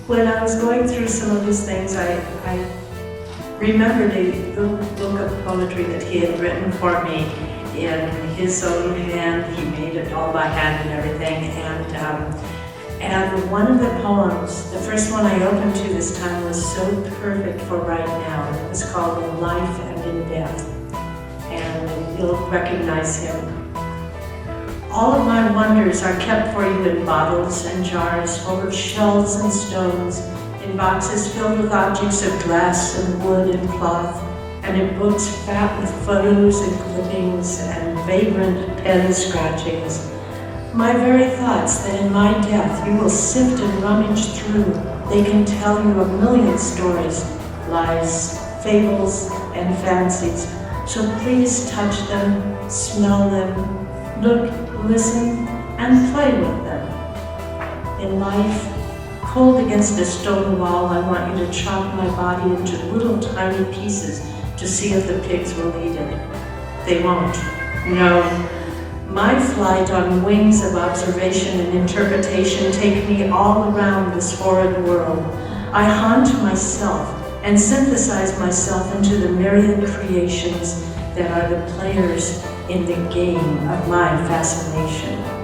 when I was going through some of his things, I remembered a book of poetry that he had written for me in his own hand. He made it all by hand and everything. And one of the poems, the first one I opened to this time, was so perfect for right now. It was called "In Life and in Death." And you'll recognize him. All of my wonders are kept for you in bottles and jars full of shells and stones, in boxes filled with objects of glass and wood and cloth, and in books fat with photos and clippings and vagrant pen scratchings. My very thoughts that in my death you will sift and rummage through, they can tell you a million stories, lies, fables, and fancies. So please touch them, smell them, look, listen, and play with them. In life, cold against a stone wall, I want you to chop my body into little tiny pieces to see if the pigs will eat it. They won't. No. My flight on wings of observation and interpretation take me all around this horrid world. I haunt myself and synthesize myself into the myriad creations that are the players in the game of my fascination.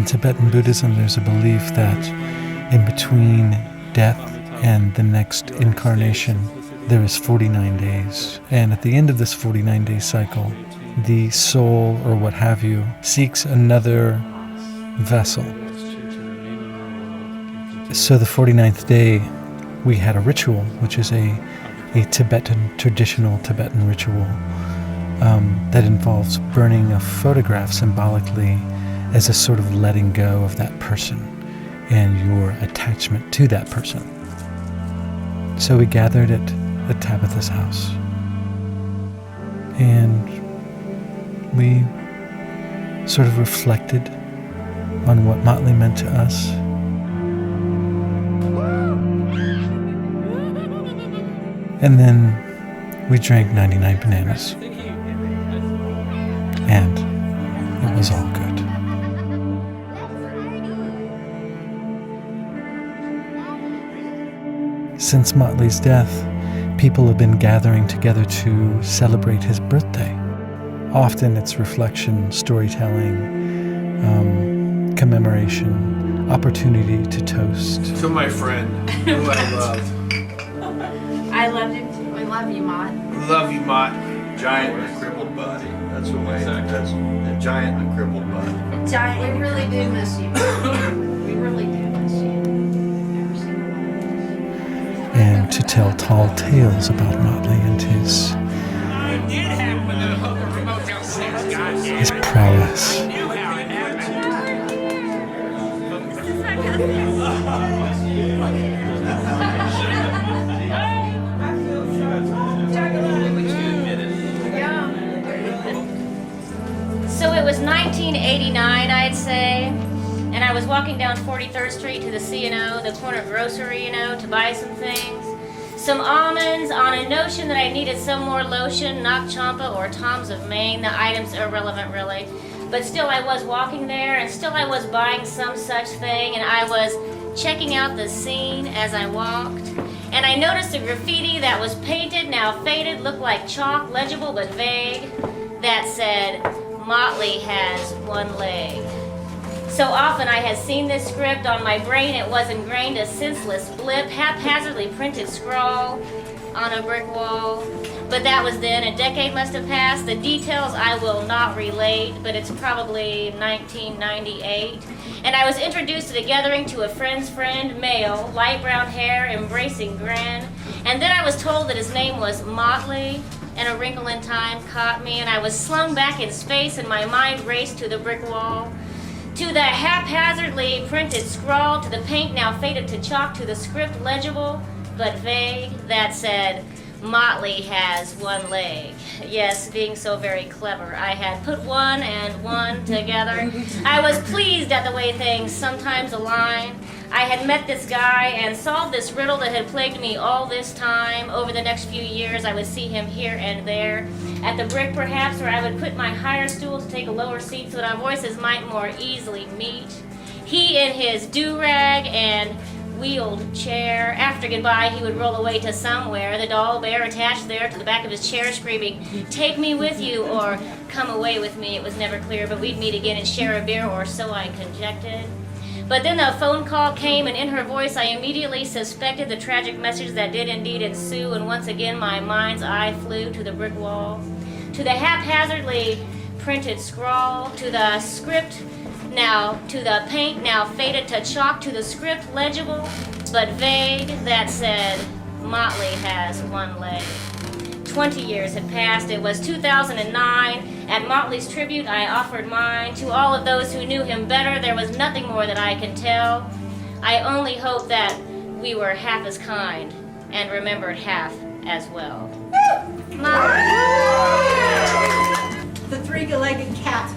Tibetan Buddhism, there's a belief that in between death and the next incarnation, there is 49 days. And at the end of this 49-day cycle, the soul, or what have you, seeks another vessel. So the 49th day, we had a ritual, which is a traditional Tibetan ritual that involves burning a photograph symbolically as a sort of letting go of that person and your attachment to that person. So we gathered at Tabitha's house, and we sort of reflected on what Mott-Ly meant to us. And then we drank 99 bananas, and it was all good. Since Mott-Ly's death, people have been gathering together to celebrate his birthday. Often it's reflection, storytelling, commemoration, opportunity to toast. To my friend, who I love. I love him too. I love you, Mott. Love you, Mott. Giant and a crippled body. That's what that's a giant and a crippled body. Giant. We really do miss you. We really do miss you. And to tell tall tales about Mott-Ly and his prowess. So it was 1989, I'd say, and I was walking down 43rd Street to the C&O, the corner grocery, to buy some things. Some almonds, on a notion that I needed some more lotion, Nok Champa or Tom's of Maine. The item's irrelevant, really. But still, I was walking there, and still I was buying some such thing, and I was checking out the scene as I walked. And I noticed a graffiti that was painted, now faded, looked like chalk, legible but vague, that said, Mott-Ly has one leg. So often I had seen this script on my brain, it was ingrained, a senseless blip, haphazardly printed scrawl on a brick wall. But that was then, a decade must have passed. The details I will not relate, but it's probably 1998. And I was introduced at a gathering to a friend's friend, male, light brown hair, embracing grin. And then I was told that his name was Mott-Ly, and a wrinkle in time caught me, and I was slung back in space, and my mind raced to the brick wall, to the haphazardly printed scrawl, to the paint now faded to chalk, to the script legible but vague that said, Mott-Ly has one leg. Yes, being so very clever, I had put one and one together. I was pleased at the way things sometimes align. I had met this guy and solved this riddle that had plagued me all this time. Over the next few years, I would see him here and there. At the brick, perhaps, where I would quit my higher stool to take a lower seat so that our voices might more easily meet. He in his do-rag and wheeled chair. After goodbye, he would roll away to somewhere, the doll bear attached there to the back of his chair, screaming, take me with you, or come away with me. It was never clear, but we'd meet again and share a beer, or so I conjectured. But then the phone call came, and in her voice I immediately suspected the tragic message that did indeed ensue, and once again my mind's eye flew to the brick wall, to the haphazardly printed scrawl, to the script now, to the paint now faded to chalk, to the script legible but vague that said, Mott-Ly has one leg. 20 years had passed. It was 2009. At Mott-Ly's tribute, I offered mine. To all of those who knew him better, there was nothing more that I can tell. I only hope that we were half as kind and remembered half as well. The three-legged cat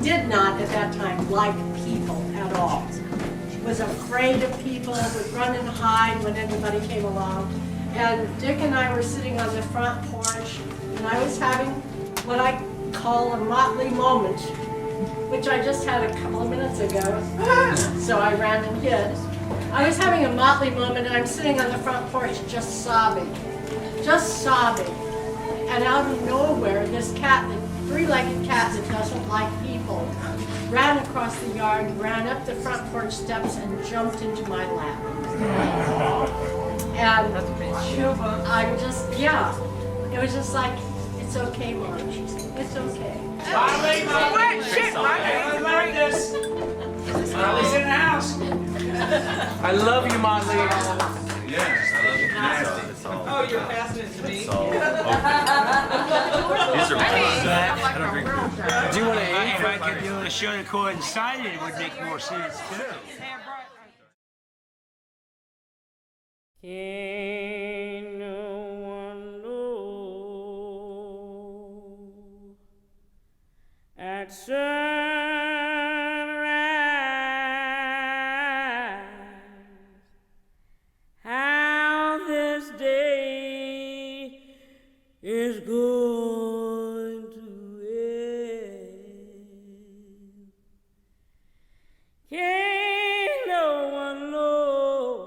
did not, at that time, like people at all. Was afraid of people, would run and hide when anybody came along. And Dick and I were sitting on the front porch, and I was having what I call a Mott-Ly moment, which I just had a couple of minutes ago, so I ran and hid. I was having a Mott-Ly moment, and I'm sitting on the front porch just sobbing. And out of nowhere, this cat, the three-legged cat that doesn't like people, ran across the yard, ran up the front porch steps, and jumped into my lap. And I'm just, yeah, it was just like, it's okay, Mom. It's okay. What? Shit, I love this. Molly's in the house. I love you, Mott-Ly. Yes, I love you. Oh, you're passing it to me. These are I don't drink beer. Do you want to eat? If I could do a show that coincided, it would make more sense too. Can no one know at sunrise how this day is going to end? Can no one know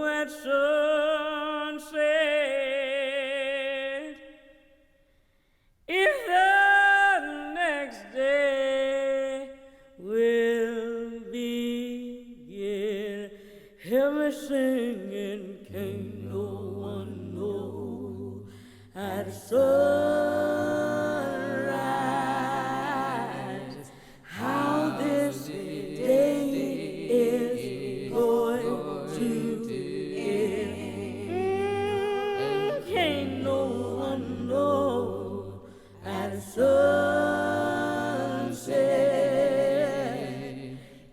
at sunset if the next day will begin? Hear me singing, can't no one know at sunrise how this day is going to end. Can't no one know at sunset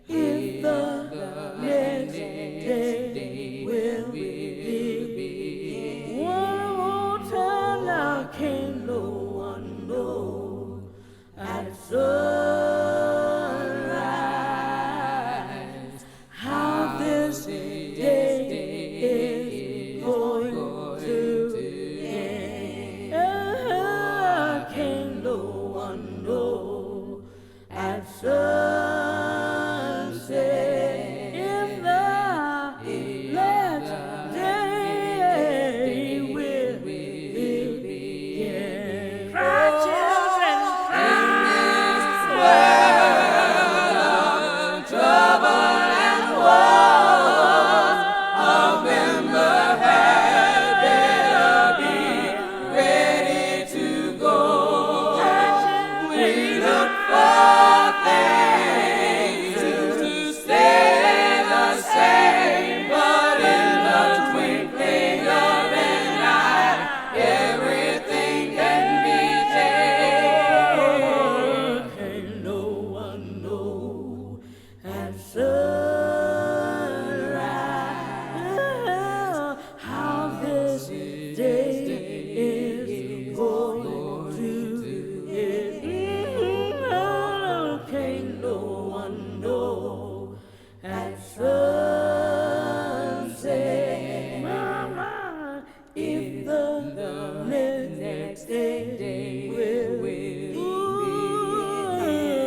if the next day will begin. One more time now, can't no one know at sunrise how this day is going to end. Can't no one know at sunset if the next day will begin. Cry, children, cry. Trouble and woe, a member had better be ready to go. We look for things to stay the same, but in the twinkling of an eye, everything can be changed. Can't no one know at sunrise how this day is going to end. Can't no one know at sunset, Mama, if the next day will begin.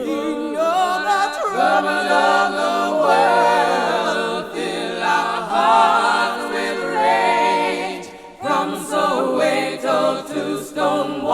You know the troubles of the world fill our hearts with rage, from Soweto to Stonewall.